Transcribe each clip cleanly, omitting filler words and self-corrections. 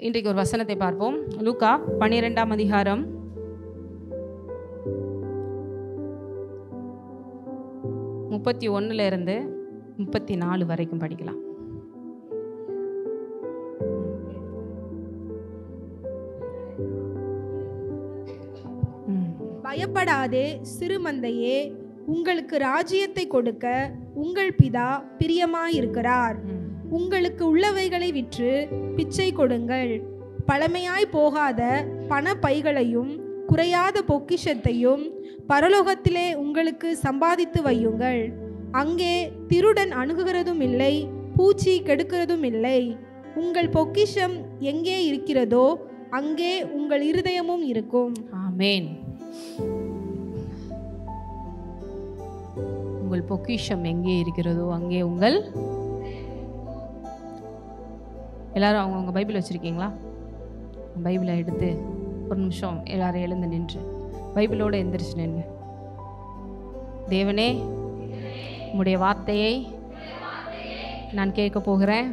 இன்றைக்கு ஒரு வசனத்தை பார்ப்போம். லூக்கா 12ஆம் அதிகாரம் 31 இருந்து 34 வரைக்கும் படிக்கலாம். பயப்படாதே சிறுமந்தையே, உங்களுக்கு ராஜ்யத்தை கொடுக்க உங்கள் பிதா பிரியமாயிருக்கிறார். உங்களுக்கு உள்ளவைகளை விற்று பிச்சை கொடுங்கள். பழமையாய் போகாத பண பைகளையும் குறையாத பொக்கிஷத்தையும் பரலோகத்திலே உங்களுக்கு சம்பாதித்து வையுங்கள். அங்கே திருடன் அணுகுகிறதும் இல்லை, பூச்சி கெடுக்கிறதும் இல்லை. உங்கள் பொக்கிஷம் எங்கே இருக்கிறதோ அங்கே உங்கள் இருதயமும் இருக்கும். ஆமென். உங்கள் பொக்கிஷம் எங்கே இருக்கிறதோ அங்கே உங்கள். எல்லாரும் அவங்கவுங்க பைபிள் வச்சுருக்கீங்களா? பைபிளை எடுத்து ஒரு நிமிஷம் எல்லாரும் எழுந்து நின்று பைபிளோடு எந்திரிச்சு நின்று, தேவனே உம்முடைய வார்த்தையை நான் கேட்க போகிறேன்.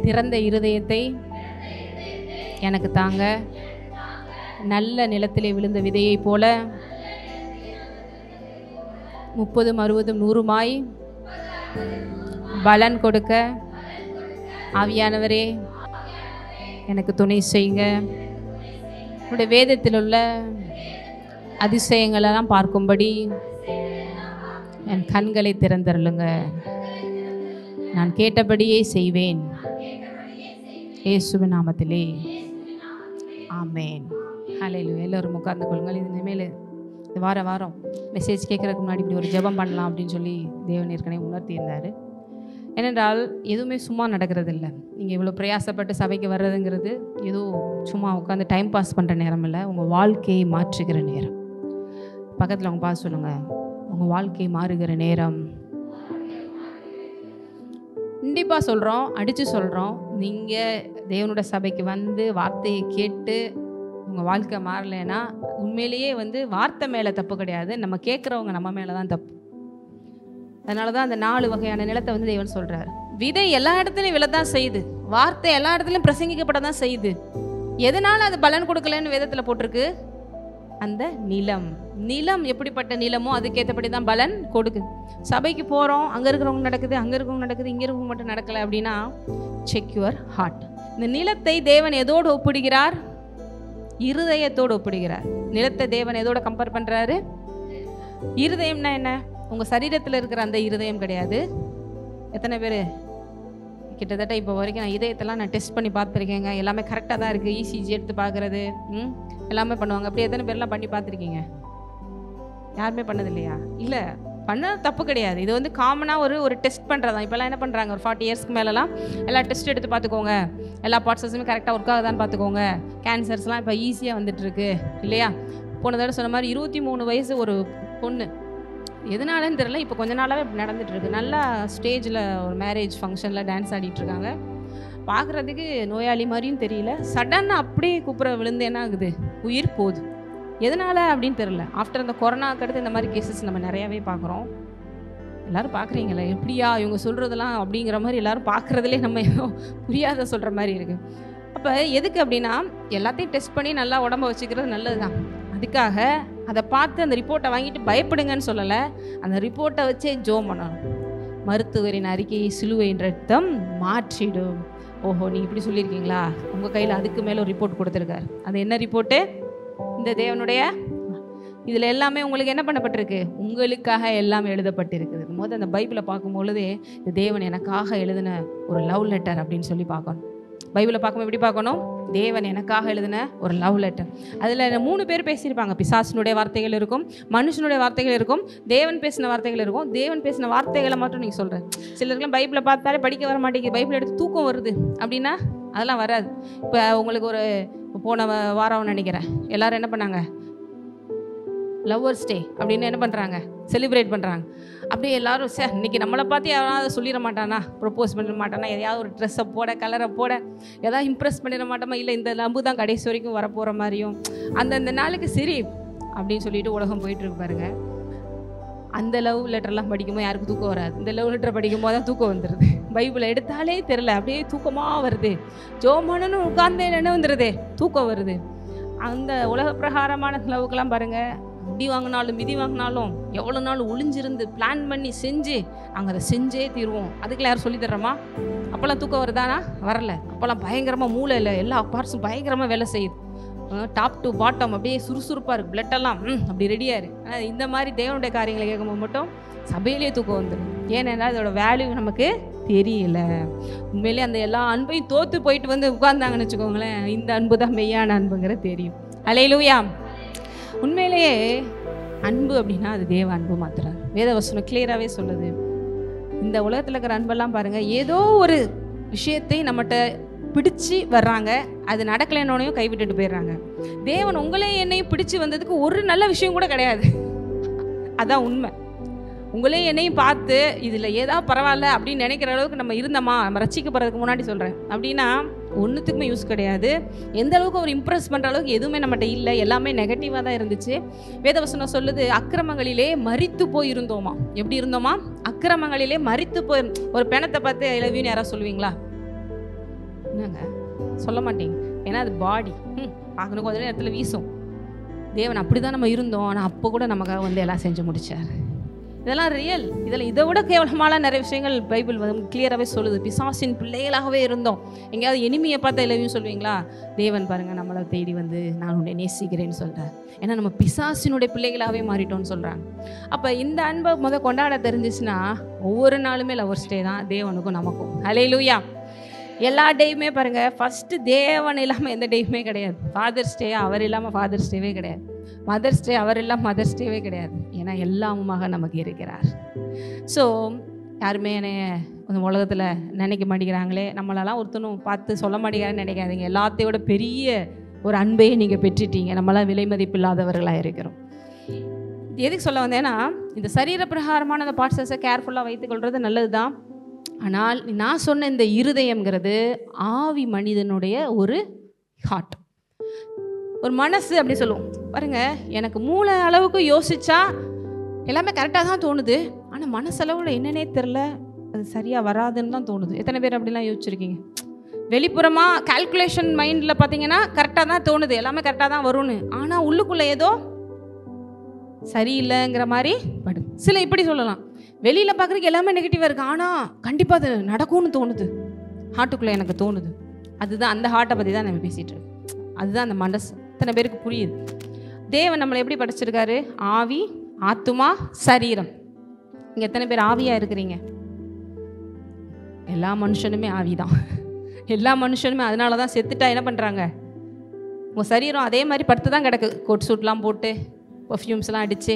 திறந்த இருதயத்தை எனக்கு தாங்க. நல்ல நிலத்திலே விழுந்த விதையை போல 30, 60, 100 பலன் கொடுக்க ஆவியானவரே எனக்கு துணை செய்யுங்க. உங்களுடைய வேதத்தில் உள்ள அதிசயங்களெல்லாம் பார்க்கும்படி என் கண்களை திறந்தருளுங்க. நான் கேட்டபடியே செய்வேன், இயேசுவின் நாமத்திலே ஆமென். ஹல்லேலூயா. எல்லோரும் உட்கார்ந்து கொள்ளுங்கள். இனிமேல் வாரம் மெசேஜ் கேட்குறதுக்கு முன்னாடி இப்படி ஒரு ஜெபம் பண்ணலாம் அப்படின்னு சொல்லி தேவன் ஏற்கனவே உணர்த்தியிருந்தார். ஏனென்றால் எதுவுமே சும்மா நடக்கிறது இல்லை. நீங்கள் இவ்வளோ பிரயாசப்பட்டு சபைக்கு வர்றதுங்கிறது ஏதோ சும்மா உட்காந்து டைம் பாஸ் பண்ணுற நேரம் இல்லை, உங்கள் வாழ்க்கையை மாற்றுகிற நேரம். பக்கத்தில் அவங்க பார்த்து சொல்லுங்கள், உங்கள் வாழ்க்கையை மாறுகிற நேரம். கண்டிப்பாக சொல்கிறோம், அடித்து சொல்கிறோம், நீங்கள் தேவனோட சபைக்கு வந்து வார்த்தையை கேட்டு உங்கள் வாழ்க்கை மாறலைன்னா உண்மையிலேயே வார்த்தை மேலே தப்பு கிடையாது, நம்ம கேட்குறவங்க நம்ம மேலே தான் தப்பு. அதனால தான் அந்த 4 வகையான நிலத்தை தேவன் சொல்கிறார். விதை எல்லா இடத்துலையும் விழத்தான் செய்யுது, வார்த்தை எல்லா இடத்துலையும் பிரசங்கிக்கப்பட தான் செய்யுது. எதனால அது பலன் கொடுக்கலன்னு வேதத்தில் போட்டிருக்கு? அந்த நிலம் எப்படிப்பட்ட நிலமோ அதுக்கேற்றபடி தான் பலன் கொடுக்குது. சபைக்கு போகிறோம், அங்கே இருக்கிறவங்க நடக்குது, அங்கே இருக்கிறவங்க நடக்குது, இங்கே இருக்கிறவங்க மட்டும் நடக்கலை அப்படின்னா செக் யுவர் ஹார்ட். இந்த நிலத்தை தேவன் எதோடு ஒப்பிடுகிறார்? இருதயத்தோடு ஒப்பிடுகிறார். நிலத்தை தேவன் எதோட கம்பேர் பண்ணுறாரு? இருதயம்னா என்ன? உங்கள் சரீரத்தில் இருக்கிற அந்த இருதயம் கிடையாது. எத்தனை பேர் கிட்டத்தட்ட இப்போ வரைக்கும் நான் இதயத்தெல்லாம் நான் டெஸ்ட் பண்ணி பார்த்துருக்கேங்க, எல்லாமே கரெக்டாக தான் இருக்குது. இசிஜி எடுத்து பார்க்குறது எல்லாமே பண்ணுவாங்க. அப்படி எத்தனை பேர்லாம் பண்ணி பார்த்துருக்கீங்க? யாருமே பண்ணது இல்லையா? இல்லை, பண்ண தப்பு கிடையாது. இது காமனாக ஒரு டெஸ்ட் பண்ணுறதான். இப்போல்லாம் என்ன பண்ணுறாங்க, ஒரு 40 இயர்ஸ்க்கு மேலெலாம் எல்லா டெஸ்ட் எடுத்து பார்த்துக்கோங்க, எல்லா பார்ட்ஸஸுமே கரெக்டாக ஒர்க் ஆகுதான்னு பார்த்துக்கோங்க. கேன்சர்ஸ்லாம் இப்போ ஈஸியாக வந்துட்டுருக்கு இல்லையா? போன தடவை சொன்ன மாதிரி 23 வயசு ஒரு பொண்ணு, எதனாலன்னு தெரியல, இப்போ கொஞ்ச நாளாகவே இப்படி நடந்துகிட்ருக்கு. நல்லா ஸ்டேஜில் ஒரு மேரேஜ் ஃபங்க்ஷனில் டான்ஸ் ஆடிட்டுருக்காங்க. பார்க்குறதுக்கு நோயாளி மாதிரியும் தெரியல. சடனாக அப்படியே கூப்பிட விழுந்து என்ன ஆகுது, உயிர் போகுது. எதனால் அப்படின்னு தெரில. ஆஃப்டர் அந்த கொரோனாக்கு அடுத்து இந்த மாதிரி கேசஸ் நம்ம நிறையாவே பார்க்குறோம். எல்லோரும் பார்க்குறீங்களே, எப்படியா இவங்க சொல்கிறதெல்லாம் அப்படிங்கிற மாதிரி எல்லோரும் பார்க்குறதுலே நம்ம புரியாத சொல்கிற மாதிரி இருக்குது. அப்போ எதுக்கு அப்படின்னா, எல்லாத்தையும் டெஸ்ட் பண்ணி நல்லா உடம்ப வச்சுக்கிறது நல்லது தான். அதுக்காக அதை பார்த்து அந்த ரிப்போர்ட்டை வாங்கிட்டு பயப்படுங்கன்னு சொல்லலை, அந்த ரிப்போர்ட்டை வச்சே ஜோம் பண்ணணும். மருத்துவரின் அறிக்கையை சிலுவையின் ரத்தம் மாற்றிடும். ஓஹோ, நீங்கள் இப்படி சொல்லியிருக்கீங்களா? உங்கள் கையில் அதுக்கு மேலே ஒரு ரிப்போர்ட் கொடுத்துருக்காரு. அது என்ன ரிப்போர்ட்டு? இந்த தேவனுடைய இதில் எல்லாமே உங்களுக்கு என்ன பண்ணப்பட்டிருக்கு? உங்களுக்காக எல்லாம் எழுதப்பட்டிருக்குது. முதல்ல அந்த பைபிளை பார்க்கும்பொழுதே இந்த தேவன் எனக்காக எழுதின ஒரு லவ் லெட்டர் அப்படின்னு சொல்லி பார்க்கணும். பைபிளை பார்க்கும்போது எப்படி பார்க்கணும்? தேவன் எனக்காக எழுதின ஒரு லவ் லெட்டர். அதில் 3 பேர் பேசியிருப்பாங்க. பிசாசினுடைய வார்த்தைகள் இருக்கும், மனுஷனுடைய வார்த்தைகள் இருக்கும், தேவன் பேசின வார்த்தைகள் இருக்கும். தேவன் பேசின வார்த்தைகளை மட்டும் நீங்கள் சொல்கிறேன். சிலருக்குலாம் பைபிளை பார்த்தாலே படிக்க வர மாட்டேங்குது, பைபிள் எடுத்து தூக்கம் வருது அப்படின்னா அதெல்லாம் வராது. இப்போ உங்களுக்கு ஒரு போன வாரம் நினைக்கிறேன் எல்லோரும் என்ன பண்ணாங்க, லவ்வர்ஸ் டே அப்படின்னு என்ன பண்ணுறாங்க, செலிப்ரேட் பண்ணுறாங்க. அப்படியே எல்லோரும் சார் இன்றைக்கி நம்மளை பார்த்து யாராவது சொல்லிட மாட்டானா, ப்ரப்போஸ் பண்ணிட மாட்டானா, எதையாவது ஒரு ட்ரெஸ்ஸை போட, கலரை போட, எதாவது இம்ப்ரெஸ் பண்ணிட மாட்டோமா, இல்லை இந்த லம்பு தான் கடைசி வரைக்கும் வரப்போகிற மாதிரியும் அந்தந்த நாளுக்கு சரி அப்படின்னு சொல்லிட்டு உலகம் போயிட்டுருக்கு பாருங்கள். அந்த லவ் லெட்டர்லாம் படிக்கும்போது யாருக்கும் தூக்கம் வராது. இந்த லவ் லெட்டர் படிக்கும்போது தான் தூக்கம் வந்துடுது. பைபிளை எடுத்தாலே தெரில, அப்படியே தூக்கமாக வருது. ஜோமனு உட்கார்ந்தே என்ன வந்துடுது, தூக்கம் வருது. அந்த உலக பிரகாரமான செலவுக்கெல்லாம் பாருங்கள், அடி வாங்கினாலும் மிதி வாங்கினாலும் எவ்வளோ நாள் ஒளிஞ்சிருந்து பிளான் பண்ணி செஞ்சு நாங்கள் அதை செஞ்சே தீருவோம். அதுக்கெல்லாம் யாரும் சொல்லி தர்றோமா? அப்போல்லாம் தூக்கம் வருதானா? வரல. அப்போல்லாம் பயங்கரமாக மூளை இல்லை, எல்லா பார்ட்ஸும் பயங்கரமாக வேலை செய்யுது. டாப் டு பாட்டம் அப்படியே சுறுசுறுப்பாக இருக்குது, பிளட்டெல்லாம் அப்படி ரெடியாக இருக்குது. ஆனால் இந்த மாதிரி தேவனுடைய காரியங்களை கேட்கும்போது மட்டும் சபையிலே தூக்கம் வந்துடும். ஏன்னா இதோட வேல்யூ நமக்கு தெரியல. உண்மையிலே அந்த எல்லா அன்பையும் தோற்று போயிட்டு வந்து உட்கார்ந்தாங்கன்னு வச்சுக்கோங்களேன், இந்த அன்பு தான் மெய்யான அன்புங்கிற தெரியும். அல்லேலூயா. உண்மையிலேயே அன்பு அப்படின்னா அது தேவ அன்பு மாத்திரம். வேதவசனம் கிளியராகவே சொல்லுது. இந்த உலகத்தில் இருக்கிற அன்பெல்லாம் பாருங்கள், ஏதோ ஒரு விஷயத்தை நம்மகிட்ட பிடிச்சி வர்றாங்க, அது நடக்கலைன்னோனையும் கைவிட்டுட்டு போயிடுறாங்க. தேவன் உங்களையும் என்னையும் பிடிச்சி வந்ததுக்கு ஒரு நல்ல விஷயம் கூட கிடையாது. அதான் உண்மை. உங்களையும் என்னையும் பார்த்து இதில் ஏதா பரவாயில்ல அப்படின்னு நினைக்கிற அளவுக்கு நம்ம இருந்தோமா, நம்ம ரசிக்கப்படுறதுக்கு முன்னாடி சொல்கிறேன் அப்படின்னா ஒன்றுத்துக்குமே யூஸ் கிடையாது. எந்த அளவுக்கு ஒரு இம்ப்ரெஸ் பண்ணுற அளவுக்கு எதுவுமே நம்மகிட்ட இல்லை, எல்லாமே நெகட்டிவாக தான் இருந்துச்சு. வேதவசனம் சொல்லுது, அக்கிரமங்களிலே மரித்து போயிருந்தோமா. எப்படி இருந்தோமா? அக்கிரமங்களிலே மரித்து போய். ஒரு பிணத்தை பார்த்து ஐ லவ் யூன்னு யாராவது சொல்லுவீங்களா? என்னங்க சொல்ல மாட்டீங்க, ஏன்னா அது பாடி பார்க்கணும், கொஞ்ச நேரத்தில் வீசும். தேவன் அப்படி தான் நம்ம இருந்தோம், ஆனால் அப்போ கூட நமக்காக வந்து எல்லாம் செஞ்சு முடிச்சார். இதெல்லாம் ரியல். இதில் இதை விட கேவலமான நிறைய விஷயங்கள் பைபிள் வந்து கிளியராகவே சொல்லுது. பிசாசின் பிள்ளைகளாகவே இருந்தோம். எங்கேயாவது எனிமையை பார்த்தா எல்லாவையும் சொல்லுவீங்களா? தேவன் பாருங்கள் நம்மளை தேடி வந்து நான் உன்னை நேசிக்கிறேன்னு சொல்கிறேன். ஏன்னா நம்ம பிசாசினுடைய பிள்ளைகளாகவே மாறிட்டோம்னு சொல்கிறாங்க. அப்போ இந்த அன்பை கொண்டாட தெரிஞ்சிச்சுன்னா ஒவ்வொரு நாளுமே லவர்ஸ் டே தான் தேவனுக்கும் நமக்கும். அல்லேலூயா. எல்லா டேயுமே பாருங்கள், ஃபஸ்ட்டு தேவன் இல்லாமல் எந்த டேயுமே கிடையாது. ஃபாதர்ஸ் டே அவர் இல்லாமல் ஃபாதர்ஸ் டேவே கிடையாது. மதர்ஸ் டே அவர் இல்லாமல் மதர்ஸ் டேவே கிடையாது. ஏன்னா எல்லாமுமாக நமக்கு இருக்கிறார். ஸோ யாருமே என்னை உலகத்தில் நினைக்க மாட்டேங்கிறாங்களே, நம்மளெல்லாம் ஒருத்தனும் பார்த்து சொல்ல மாட்டேங்கிறான்னு நினைக்காதீங்க. எல்லாத்தையோட பெரிய ஒரு அன்பையே நீங்கள் பெற்றுட்டீங்க. நம்மளாம் விலை மதிப்பில்லாதவர்களாக இருக்கிறோம். எதுக்கு சொல்ல வந்தேன்னா, இந்த சரீர பிரகாரமான அந்த பார்ட்ஸஸை கேர்ஃபுல்லாக வைத்துக்கொள்வது நல்லது தான். ஆனால் நான் சொன்ன இந்த இருதயம்ங்கிறது ஆவி மனிதனுடைய ஒரு ஹார்ட், ஒரு மனசு அப்படி சொல்லுவோம் பாருங்க. எனக்கு மூளை அளவுக்கு யோசிச்சா எல்லாமே கரெக்டாக தான் தோணுது, ஆனால் மனசளவில் என்னன்னே தெரில, அது சரியாக வராதுன்னு தான் தோணுது. எத்தனை பேர் அப்படிலாம் யோசிச்சிருக்கீங்க? வெளிப்புறமாக கால்குலேஷன் மைண்டில் பார்த்தீங்கன்னா கரெக்டாக தான் தோணுது, எல்லாமே கரெக்டாக தான் வரும்னு, ஆனால் உள்ளுக்குள்ளே ஏதோ சரியில்லைங்கிற மாதிரி படுது. சில இப்படி சொல்லலாம், வெளியில் பார்க்குறதுக்கு எல்லாமே நெகட்டிவாக இருக்குது, ஆனால் கண்டிப்பாக அது நடக்கும்னு தோணுது, ஹார்ட்டுக்குள்ளே எனக்கு தோணுது. அதுதான் அந்த ஹார்ட்டை பற்றி தான் நம்ம பேசிகிட்டு இருக்கோம். அதுதான் அந்த மனசு. இத்தனை பேருக்கு புரியுது. தேவன் நம்மளை எப்படி படைச்சிருக்காரு? ஆவி, ஆத்துமா, சரீரம். இங்கே எத்தனை பேர் ஆவியாக இருக்கிறீங்க? எல்லா மனுஷனுமே ஆவிதான். எல்லா மனுஷனுமே. அதனால தான் செத்துட்டா என்ன பண்ணுறாங்க? உங்கள் சரீரம் அதே மாதிரி படுத்து தான் கிடக்கு. கோட் சூட்லாம் போட்டு, பர்ஃப்யூம்ஸ்லாம் அடித்து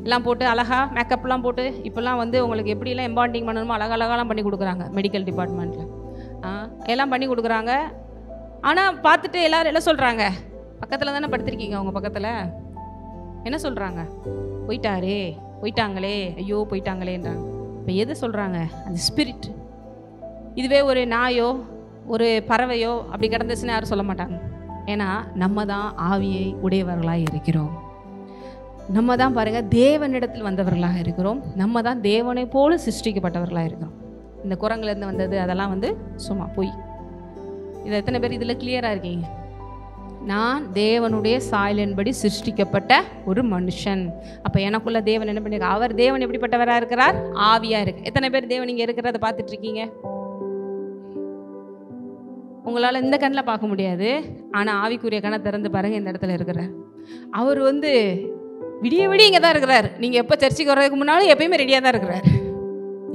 எல்லாம் போட்டு அழகாக மேக்கப்லாம் போட்டு இப்போல்லாம் வந்து உங்களுக்கு எப்படிலாம் எம்பாண்டிங் பண்ணணுமோ அழகழகாலாம் பண்ணி கொடுக்குறாங்க மெடிக்கல் டிபார்ட்மெண்ட்டில். எல்லாம் பண்ணி கொடுக்குறாங்க. ஆனால் பார்த்துட்டு எல்லோரும் என்ன சொல்கிறாங்க? பக்கத்தில் தானே படுத்திருக்கீங்க, அவங்க பக்கத்தில் என்ன சொல்கிறாங்க? போயிட்டாரே, போயிட்டாங்களே, ஐயோ போயிட்டாங்களேன்றாங்க. இப்போ எது சொல்கிறாங்க? அந்த ஸ்பிரிட். இதுவே ஒரு நாயோ ஒரு பறவையோ அப்படி கிடந்துச்சுன்னா யாரும் சொல்ல மாட்டாங்க. ஏன்னா நம்ம தான் ஆவியை உடையவர்களாக இருக்கிறோம். நம்ம தான் பாருங்கள் தேவனிடத்தில் வந்தவர்களாக இருக்கிறோம். நம்ம தான் தேவனை போல சிருஷ்டிக்கப்பட்டவர்களாக இருக்கிறோம். இந்த குரங்குலேருந்து வந்தது அதெல்லாம் வந்து சும்மா போய். இதை எத்தனை பேர் இதில் கிளியராக இருக்கீங்க? நான் தேவனுடைய சாயலின்படி சிருஷ்டிக்கப்பட்ட ஒரு மனுஷன். அப்போ எனக்குள்ள தேவன் என்ன பண்ணிருக்க? அவர் தேவன் எப்படிப்பட்டவராக இருக்கிறார்? ஆவியாக இருக்கு. எத்தனை பேர் தேவன் இங்கே இருக்கிறத பார்த்துட்டு இருக்கீங்க? உங்களால் இந்த கண்ணில் பார்க்க முடியாது, ஆனால் ஆவிக்குரிய கண்ணை திறந்து பாருங்கள், இந்த இடத்துல இருக்கிறார். அவர் வந்து விடிய விடிய இங்கே தான் இருக்கிறார். நீங்கள் எப்போ சர்ச்சுக்கு வர்றதுக்கு முன்னாலும் எப்பயுமே ரெடியாக தான் இருக்கிறார்.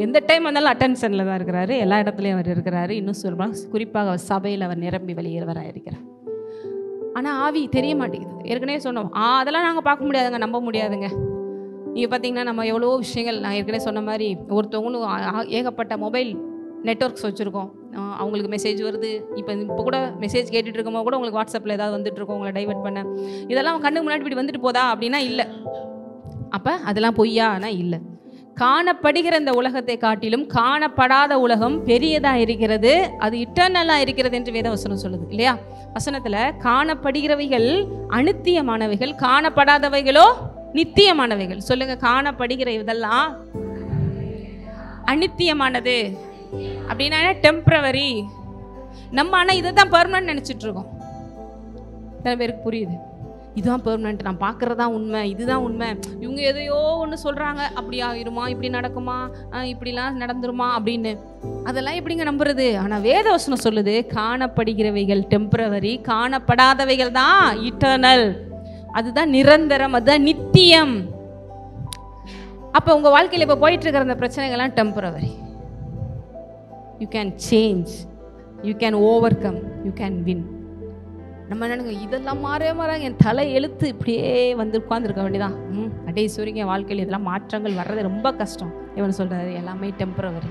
எந்த டைம் வந்தாலும் அட்டென்ஷனில் தான் இருக்கிறாரு. எல்லா இடத்துலையும் அவர் இருக்கிறாரு. இன்னும் சொல்லுவாங்க, குறிப்பாக அவர் சபையில் அவர் நிரம்பி வெளியேறவராக இருக்கிறார். ஆனால் ஆவி தெரிய மாட்டேங்குது. ஏற்கனவே சொன்னோம், அதெல்லாம் நாங்கள் பார்க்க முடியாதுங்க, நம்ப முடியாதுங்க. நீங்கள் பார்த்தீங்கன்னா நம்ம எவ்வளோ விஷயங்கள், நான் ஏற்கனவே சொன்ன மாதிரி ஒருத்தவங்களும் ஏகப்பட்ட மொபைல் நெட்வொர்க்ஸ் வச்சுருக்கோம். அவங்களுக்கு மெசேஜ் வருது. இப்போ கூட மெசேஜ் கேட்டுட்டு இருக்கும்போது கூட உங்களுக்கு வாட்ஸ்அப்பில் ஏதாவது வந்துட்டுருக்கோம் உங்களை டைவர்ட் பண்ண. இதெல்லாம் கண்ணுக்கு முன்னாடி இப்படி வந்துட்டு போதா அப்படின்னா இல்லை. அப்போ அதெல்லாம் பொய்யா? ஆனால் இல்லை. காணப்படுகிற இந்த உலகத்தை காட்டிலும் காணப்படாத உலகம் பெரியதாக இருக்கிறது, அது இட்டர்னலாக இருக்கிறது என்று வேதவசனம் சொல்லுது இல்லையா? வசனத்தில் காணப்படுகிறவைகள் அநித்தியமானவைகள், காணப்படாதவைகளோ நித்தியமானவைகள். சொல்லுங்க, காணப்படுகிற இதெல்லாம் அநித்தியமானது, அப்படின்னா டெம்பரவரி. நம்ம ஆனால் இதை தான் பெர்மனன்ட் நினச்சிட்டு இருக்கோம். எத்தனை பேருக்கு புரியுது? இதுதான் பெர்மனன்ட், நான் பார்க்குறதான் உண்மை, இதுதான் உண்மை. இவங்க எதையோ ஒன்று சொல்கிறாங்க, அப்படி ஆகிருமா, இப்படி நடக்குமா, இப்படிலாம் நடந்துருமா அப்படின்னு. அதெல்லாம் எப்படிங்க நம்புறது? ஆனால் வேதவசனம் சொல்லுது, காணப்படுகிறவைகள் டெம்பரவரி, காணப்படாதவைகள் தான் இட்டர்னல். அதுதான் நிரந்தரம், அதுதான் நித்தியம். அப்போ உங்கள் வாழ்க்கையில் இப்போ போயிட்டு இருக்கிற அந்த பிரச்சனைகள்லாம் temporary. You can change, you can over come, you can win. நம்ம என்னங்க இதெல்லாம் மாறாங்க, என் தலை எழுத்து இப்படியே வந்து உட்காந்துருக்க வேண்டியதான். அடேஸ்வரிங்க, என் வாழ்க்கையில் இதெல்லாம் மாற்றங்கள் வர்றது ரொம்ப கஷ்டம். இவன் சொல்கிறாரு எல்லாமே டெம்பரவரி.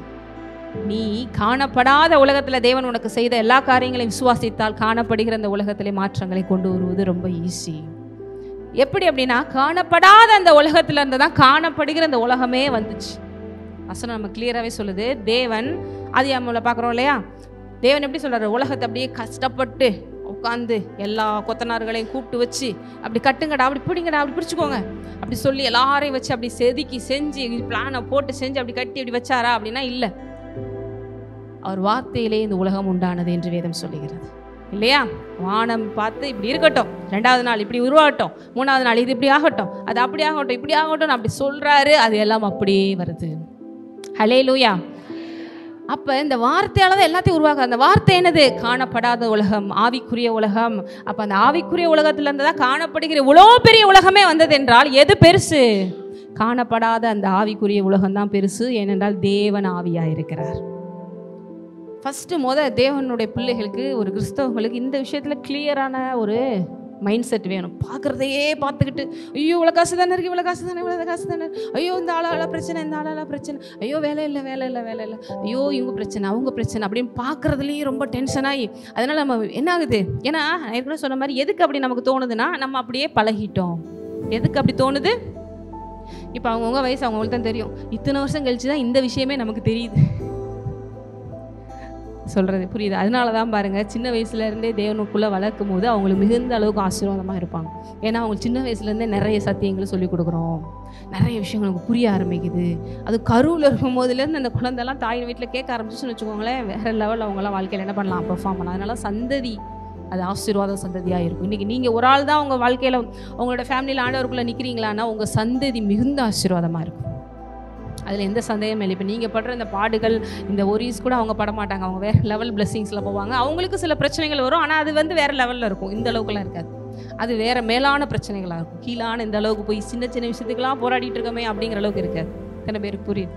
நீ காணப்படாத உலகத்தில் தேவன் உனக்கு செய்த எல்லா காரியங்களையும் விசுவாசித்தால் காணப்படுகிற அந்த உலகத்திலே மாற்றங்களை கொண்டு வருவது ரொம்ப ஈஸி. எப்படி அப்படின்னா, காணப்படாத அந்த உலகத்துல இருந்து தான் காணப்படுகிற அந்த உலகமே வந்துச்சு. வசனம் நம்ம கிளியராகவே சொல்லுது. தேவன் ஆதியாகமத்துல பார்க்குறோம் இல்லையா, தேவன் எப்படி சொல்கிறாரு, உலகத்தை அப்படியே கஷ்டப்பட்டு உட்காந்து எல்லா கொத்தனார்களையும் கூப்பிட்டு வச்சு அப்படி கட்டுங்கடா, அப்படி பிடிங்கடா, அப்படி பிடிச்சிக்கோங்க அப்படி சொல்லி எல்லாரையும் வச்சு அப்படி செதுக்கி செஞ்சு பிளானை போட்டு செஞ்சு அப்படி கட்டி அப்படி வச்சாரா அப்படின்னா இல்லை. அவர் வார்த்தையிலே இந்த உலகம் உண்டானது என்று வேதம் சொல்லுகிறது இல்லையா? வானம் பார்த்து இப்படி இருக்கட்டும், 2வது நாள் இப்படி உருவாகட்டும், 3வது நாள் இது இப்படி ஆகட்டும், அது அப்படி ஆகட்டும், இப்படி ஆகட்டும் அப்படி சொல்கிறாரு. அது எல்லாம் அப்படியே வருது. ஹல்லேலூயா. அப்போ இந்த வார்த்தையால் தான் எல்லாத்தையும் உருவாக்குது. அந்த வார்த்தை என்னது? காணப்படாத உலகம், ஆவிக்குரிய உலகம். அப்போ அந்த ஆவிக்குரிய உலகத்துல இருந்து தான் காணப்படுகிற இவ்வளோ பெரிய உலகமே வந்தது என்றால் எது பெருசு? காணப்படாத அந்த ஆவிக்குரிய உலகம் தான் பெருசு. ஏனென்றால் தேவன் ஆவியாக இருக்கிறார். ஃபஸ்ட்டு தேவனுடைய பிள்ளைகளுக்கு, ஒரு கிறிஸ்தவங்களுக்கு இந்த விஷயத்தில் கிளியரான ஒரு மைண்ட் செட் வேணும். பார்க்குறதையே பார்த்துக்கிட்டு, ஐயோ இவ்வளோ காசு தானே இருக்குது, இவ்வளோ காசு தானே, இவ்வளோ காசு தானே, ஐயோ இந்த ஆளால பிரச்சனை, இந்த ஆளால பிரச்சனை, ஐயோ வேலை இல்லை, ஐயோ இவங்க பிரச்சனை, அவங்க பிரச்சனை அப்படின்னு பார்க்குறதுலேயே ரொம்ப டென்ஷன் ஆகி, அதனால் நம்ம என்ன ஆகுது? ஏன்னா ஏற்கனவே சொன்ன மாதிரி எதுக்கு அப்படி நமக்கு தோணுதுன்னா, நம்ம அப்படியே பழகிட்டோம். எதுக்கு அப்படி தோணுது? இப்போ அவங்கவுங்க வயசு அவங்களுக்கு தான் தெரியும். இத்தனை வருஷம் கழிச்சு தான் இந்த விஷயமே நமக்கு தெரியுது. சொல்கிறது புரியுது? அதனால தான் பாருங்கள், சின்ன வயசுலேருந்தே தேவனுக்குள்ளே வளர்க்கும் போது அவங்களுக்கு மிகுந்த அளவுக்கு ஆசீர்வாதமாக இருப்பாங்க. ஏன்னா அவங்க சின்ன வயசுலேருந்தே நிறைய சத்தியங்களை சொல்லிக் கொடுக்குறோம், நிறைய விஷயங்கள் நமக்கு புரிய ஆரம்பிக்குது. அது கருவில் இருக்கும் போதுலேருந்து அந்த குழந்தைலாம் தாயின் வீட்டில் கேட்க ஆரம்பிச்சுன்னு வச்சுக்கோங்களேன், வேறு லெவலில் அவங்களாம் வாழ்க்கையில் என்ன பண்ணலாம், பெர்ஃபார்ம் பண்ணலாம். அதனால சந்ததி அது ஆசீர்வாத சந்ததியாக இருக்கும். இன்றைக்கி நீங்கள் ஒரு ஆள் தான் உங்கள் வாழ்க்கையில் உங்களோட ஃபேமிலியில் ஆண்டவருக்குள்ளே நிற்கிறீங்களான்னா உங்கள் சந்ததி மிகுந்த ஆசீர்வாதமாக இருக்கும். அதில் எந்த சந்தேகமே இல்லை. இப்போ நீங்கள் படுற இந்த பாடுகள், இந்த ஒரீஸ் கூட அவங்க பட மாட்டாங்க. அவங்க வேறு லெவல் பிளெஸிங்ஸில் போவாங்க. அவங்களுக்கு சில பிரச்சனைகள் வரும், ஆனால் அது வந்து வேறு லெவலில் இருக்கும். இந்த அளவுக்குலாம் இருக்காது. அது வேறு மேலான பிரச்சனைகளாக இருக்கும். கீழான இந்த அளவுக்கு போய் சின்ன சின்ன விஷயத்துக்கெல்லாம் போராடிட்டு இருக்கமே அப்படிங்கிற அளவுக்கு இருக்காது. எத்தனை பேருக்கு புரியுது?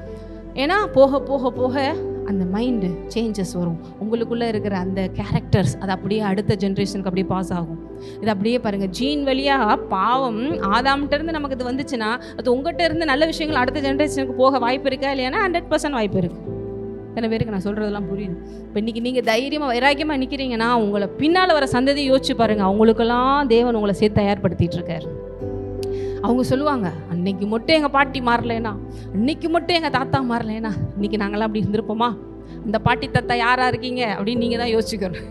ஏன்னா போக போக போக அந்த மைண்டு சேஞ்சஸ் வரும். உங்களுக்குள்ளே இருக்கிற அந்த கேரக்டர்ஸ் அது அப்படியே அடுத்த ஜென்ரேஷனுக்கு அப்படியே பாஸ் ஆகும். இது அப்படியே பாருங்கள், ஜீன் வழியாக பாவம் ஆதாம்கிட்டேருந்து நமக்கு இது வந்துச்சுன்னா அது உங்கள்கிட்ட இருந்து நல்ல விஷயங்கள் அடுத்த ஜென்ரேஷனுக்கு போக வாய்ப்பு இருக்கா இல்லையானா 100% வாய்ப்பு இருக்குது. எத்தனை பேருக்கு நான் சொல்கிறதெல்லாம் புரியுது? இப்போ இன்றைக்கி நீங்கள் தைரியமாக வைராக்கியமாக நிற்கிறீங்கன்னா உங்களை பின்னால் வர சந்ததியை யோசிச்சு பாருங்கள். அவங்களுக்கெல்லாம் தேவன் உங்களை சேர்த்து தயார்படுத்திகிட்டு இருக்கார். அவங்க சொல்லுவாங்க, அன்னைக்கு மட்டும் எங்கள் பாட்டி மாறலைன்னா, அன்னைக்கு மட்டும் எங்கள் தாத்தா மாறலைன்னா இன்றைக்கி நாங்களாம் அப்படி இருந்திருப்போமா? இந்த பாட்டி தாத்தா யாராக இருக்கீங்க அப்படின்னு நீங்கள் தான் யோசிச்சுக்கணும்.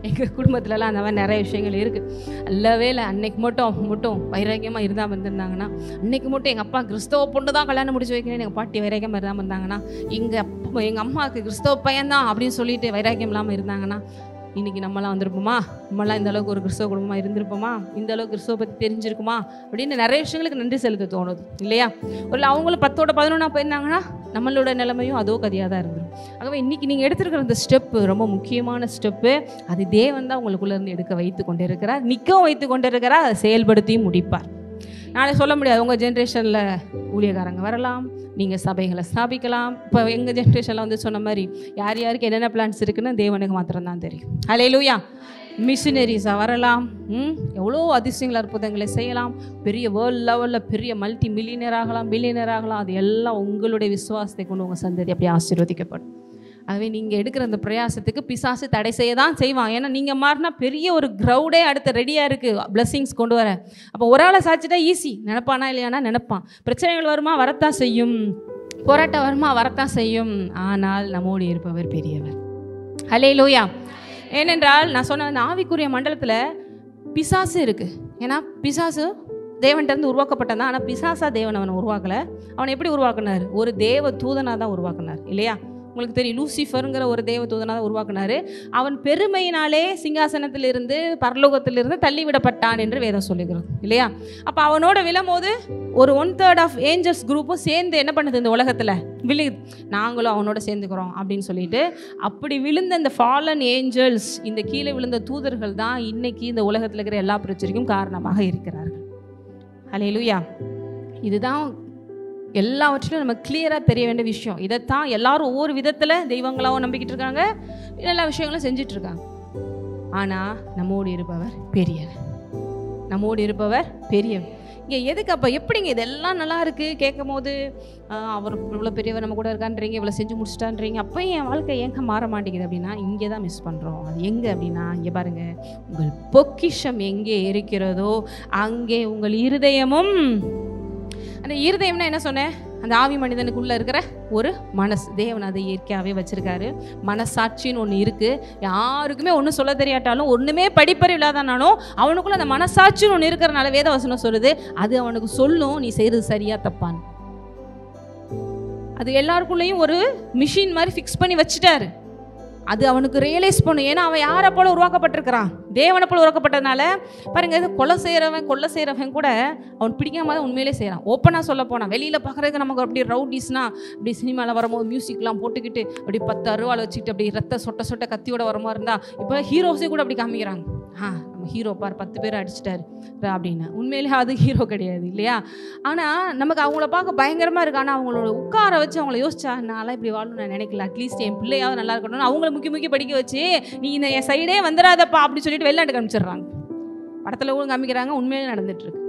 எங்கள் குடும்பத்துலலாம் அந்த மாதிரி நிறைய விஷயங்கள் இருக்குது. அல்லவே இல்லை, அன்னைக்கு மட்டும் அவங்க மட்டும் வைராக்கியமாக இருந்தால் வந்திருந்தாங்கன்னா, அன்னைக்கு மட்டும் எங்கள் அப்பா கிறிஸ்தவ பொண்ணு தான் கல்யாணம் முடிச்சு வைக்கிறேன், எங்கள் பாட்டி வைராக்கியமாக இருந்தால் வந்தாங்கன்னா, எங்கள் அம்மாவுக்கு கிறிஸ்தவ பையன்தான் அப்படின்னு சொல்லிட்டு வைராக்கியம் இல்லாமல் இருந்தாங்கன்னா இன்றைக்கி நம்மளாம் வந்திருப்போமா? நம்மளாம் இந்த அளவுக்கு ஒரு கிறிஸ்தவ குடும்பமாக இருந்திருப்போமா? இந்த அளவுக்கு கிறிஸ்தவ பற்றி தெரிஞ்சிருக்குமா அப்படின்னு நிறைய விஷயங்களுக்கு நன்றி செலுத்த தோணுது இல்லையா? ஒரு அவங்களும் 10ஓட 11 போயிருந்தாங்கன்னா நம்மளோட நிலைமையும் அதோ கதியாக தான் இருந்துடும். ஆகவே இன்றைக்கி நீங்கள் எடுத்துருக்கிற அந்த ஸ்டெப்பு ரொம்ப முக்கியமான ஸ்டெப்பு. அது தேவன் தான் உங்களுக்குள்ளேருந்து எடுக்க வைத்து கொண்டு இருக்கிறார், நிற்கவும் வைத்து கொண்டு இருக்கிறார், அதை செயல்படுத்தியும் முடிப்பார். நாளை சொல்ல முடியாது, உங்கள் ஜென்ரேஷனில் ஊழியக்காரங்க வரலாம், நீங்கள் சபைகளை ஸ்தாபிக்கலாம். இப்போ எங்கள் ஜென்ரேஷனில் வந்து சொன்ன மாதிரி யார் யாருக்கு என்னென்ன பிளான்ஸ் இருக்குன்னு தேவனுக்கு மாத்திரம்தான் தெரியும். ஹல்லேலூயா. மிஷினரிஸாக வரலாம், எவ்வளோ அதிசயங்கள் அற்புதங்களை செய்யலாம், பெரிய வேர்ல்டு லெவலில் பெரிய மல்டி மில்லியனர் ஆகலாம், பில்லியனர் ஆகலாம். அது எல்லாம் உங்களுடைய விசுவாசத்தை கொண்டு உங்கள் சந்ததி அப்படியே ஆசீர்வதிக்கப்படும். அதுவே நீங்கள் எடுக்கிற அந்த பிரயாசத்துக்கு பிசாசு தடை செய்ய தான் செய்வான். ஏன்னா நீங்கள் மாறினா பெரிய ஒரு க்ரௌடே அடுத்து ரெடியாக இருக்குது பிளெஸிங்ஸ் கொண்டு வர. அப்போ ஒரு ஆளை சாய்ச்சிட்டா ஈஸி, நினைப்பானா இல்லையானா நினைப்பான். பிரச்சனைகள் வருமா? வரத்தான் செய்யும். போராட்டம் வருமா? வரத்தான் செய்யும். ஆனால் நம்மோடு இருப்பவர் பெரியவர். ஹல்லேலூயா. ஏனென்றால் நான் சொன்ன அந்த ஆவிக்குரிய மண்டலத்தில் பிசாசு இருக்குது. ஏன்னா பிசாசு தேவன்கிட்டருந்து உருவாக்கப்பட்டதான். ஆனால் பிசாசா தேவன் அவனை உருவாக்கலை. அவனை எப்படி உருவாக்குனார்? ஒரு தேவ தூதனாக தான் உருவாக்குனார் இல்லையா? உங்களுக்கு தெரியும், லூசிஃபருங்கிற ஒரு தேவதூதனை தான் உருவாக்குனாரு. அவன் பெருமையினாலே சிங்காசனத்திலிருந்து பரலோகத்திலிருந்து தள்ளிவிடப்பட்டான் என்று வேதம் சொல்லுகிறது இல்லையா? அப்போ அவனோட விழும்போது ஒரு 1/3 ஆஃப் ஏஞ்சல்ஸ் குரூப்பும் சேர்ந்து என்ன பண்ணுது, இந்த உலகத்தில் விழுகுது, நாங்களும் அவனோட சேர்ந்துக்கிறோம் அப்படின்னு சொல்லிட்டு. அப்படி விழுந்த இந்த ஃபாலன் ஏஞ்சல்ஸ், இந்த கீழே விழுந்த தூதர்கள் தான் இன்னைக்கு இந்த உலகத்தில் இருக்கிற எல்லா பிரச்சனைக்கும் காரணமாக இருக்கிறார்கள். ஹல்லேலூயா. இதுதான் எல்லாவற்றிலும் நம்ம கிளியராக தெரிய வேண்டிய விஷயம். இதைத்தான் எல்லாரும் ஒவ்வொரு விதத்தில் தெய்வங்களாகவும் நம்பிக்கிட்டு இருக்காங்க, எல்லா விஷயங்களும் செஞ்சிட்ருக்காங்க. ஆனால் நம்மோடு இருப்பவர் பெரியவர், நம்மோடு இருப்பவர் பெரியவர். இங்கே எதுக்கு அப்போ எப்படிங்க இதெல்லாம் நல்லா இருக்குது கேட்கும் போது, அவர் இவ்வளோ பெரியவர் நம்ம கூட இருக்கான்றீங்க, இவ்வளோ செஞ்சு முடிச்சிட்டான்றீங்க, அப்போ என் வாழ்க்கை ஏங்க மாற மாட்டேங்குது அப்படின்னா இங்கே தான் மிஸ் பண்ணுறோம். அது எங்கே அப்படின்னா, இங்கே பாருங்கள், உங்கள் பொக்கிஷம் எங்கே இருக்கிறதோ அங்கே உங்கள் இருதயமும். அந்த இருதயம்னா என்ன சொன்னேன், அந்த ஆவி மனிதனுக்குள்ளே இருக்கிற ஒரு மனசு. தேவன் அதை இயற்கையாகவே வச்சுருக்காரு. மனசாட்சின்னு ஒன்று இருக்குது. யாருக்குமே ஒன்றும் சொல்ல தெரியாட்டாலும், ஒன்றுமே படிப்பறிவு இல்லாதனாலும் அவனுக்குள்ள அந்த மனசாட்சின்னு ஒன்று இருக்கிறனால வேதவசனம் சொல்லுது, அது அவனுக்கு சொல்லும் நீ செய்கிறது சரியா தப்பான்னு. அது எல்லாருக்குள்ளேயும் ஒரு மிஷின் மாதிரி ஃபிக்ஸ் பண்ணி வச்சுட்டாரு. அது அவனுக்கு ரியலைஸ் பண்ணும். ஏன்னா அவன் யாரை போல உருவாக்கப்பட்டிருக்கிறான், தேவனை போல உருவாக்கப்பட்டதுனால. பாருங்க, இது கொலை செய்கிறவன் கூட அவன் பிடிக்காம தான் உண்மையிலே செய்கிறான். ஓப்பனாக சொல்ல போனான், வெளியில் பார்க்குறதுக்கு நமக்கு அப்படி ரவுடிஸ்னா அப்படி சினிமாவில் வரும்போது மியூசிக்லாம் போட்டுக்கிட்டு அப்படி 10 அருவாள் வச்சுக்கிட்டு அப்படி ரத்த சொட்ட கத்தியோட வர மாதிரி இருந்தால், இப்போ ஹீரோஸே கூட அப்படி காமிக்கிறாங்க. நம்ம ஹீரோ பார் 10 பேர் அடிச்சிட்டாரு அப்படின்னு. உண்மையிலே அது ஹீரோ கிடையாது இல்லையா? ஆனால் நமக்கு அவங்கள பார்க்க பயங்கரமாக இருக்கு. ஆனால் அவங்களோட உட்கார வச்சு அவங்கள யோசிச்சா, நான்லாம் இப்படி வாழணும்னு நான் நினைக்கல, அட்லீஸ்ட் என் பிள்ளையாவது நல்லா இருக்கணும்னு அவங்கள முக்கி படிக்க வச்சு, நீ இந்த என் சைடே வந்துடாதப்பா அப்படின்னு சொல்லிட்டு வெளிநாட்டு காமிச்சிடுறாங்க. படத்தில் கூட காமிக்கிறாங்க, உண்மையிலே நடந்துட்டுருக்கு.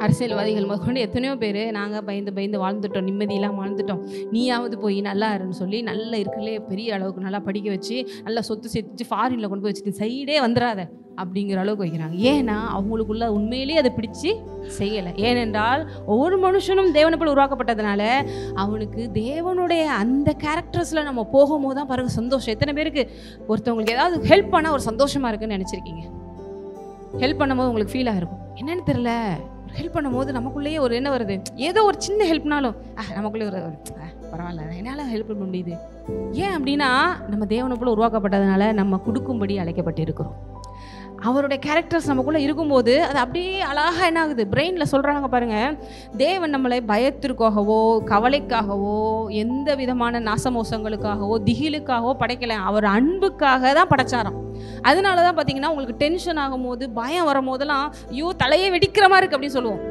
அரசியல்வாதிகள் முதற்கொண்டு எத்தனையோ பேர் நாங்கள் பயந்து வாழ்ந்துட்டோம், நிம்மதியெல்லாம் வாழ்ந்துட்டோம், நீயாவது போய் நல்லா இருன்னு சொல்லி நல்லா இருக்கலே பெரிய அளவுக்கு நல்லா படிக்க வச்சு நல்லா சொத்து சேர்த்து ஃபாரினில் கொண்டு போய் வச்சுட்டு சைடே வந்துடாத அப்படிங்கிற அளவுக்கு வைக்கிறாங்க. ஏன்னா அவங்களுக்குள்ள உண்மையிலேயே அதை பிடிச்சி செய்யலை. ஏனென்றால் ஒவ்வொரு மனுஷனும் தேவனை போல் உருவாக்கப்பட்டதுனால அவனுக்கு தேவனுடைய அந்த கேரக்டர்ஸில் நம்ம போகும்போது தான் பாருங்கள் சந்தோஷம். எத்தனை பேருக்கு ஒருத்தவங்களுக்கு ஏதாவது ஹெல்ப் பண்ணால் ஒரு சந்தோஷமாக இருக்குன்னு நினச்சிருக்கீங்க? ஹெல்ப் பண்ணும்போது உங்களுக்கு ஃபீலாக இருக்கும், என்னன்னு தெரியல, ஹெல்ப் பண்ணும்போது நமக்குள்ளேயே ஒரு என்ன வருது, ஏதோ ஒரு சின்ன ஹெல்ப்னாலும் நமக்குள்ளே ஒரு பரவாயில்ல என்னால் ஹெல்ப் பண்ண முடியுது. ஏன் அப்படின்னா நம்ம தேவனை போல உருவாக்கப்பட்டதுனால நம்ம கொடுக்கும்படி அழைக்கப்பட்டு இருக்கிறோம். அவருடைய கேரக்டர்ஸ் நமக்குள்ளே இருக்கும்போது அது அப்படியே அழகாக என்ன ஆகுது, பிரெயினில் சொல்கிறாங்க பாருங்கள், தேவன் நம்மளை பயத்திற்காகவோ கவலைக்காகவோ எந்த விதமான நாசமோசங்களுக்காகவோ திகிலுக்காகவோ படைக்கலை, அவர் அன்புக்காக தான் படைச்சாராம். அதனால தான் பார்த்தீங்கன்னா உங்களுக்கு டென்ஷன் ஆகும்போது பயம் வரும்போதெல்லாம் ஐயோ தலையே வெடிக்கிற மாதிரி இருக்குது அப்படின்னு சொல்லுவோம்.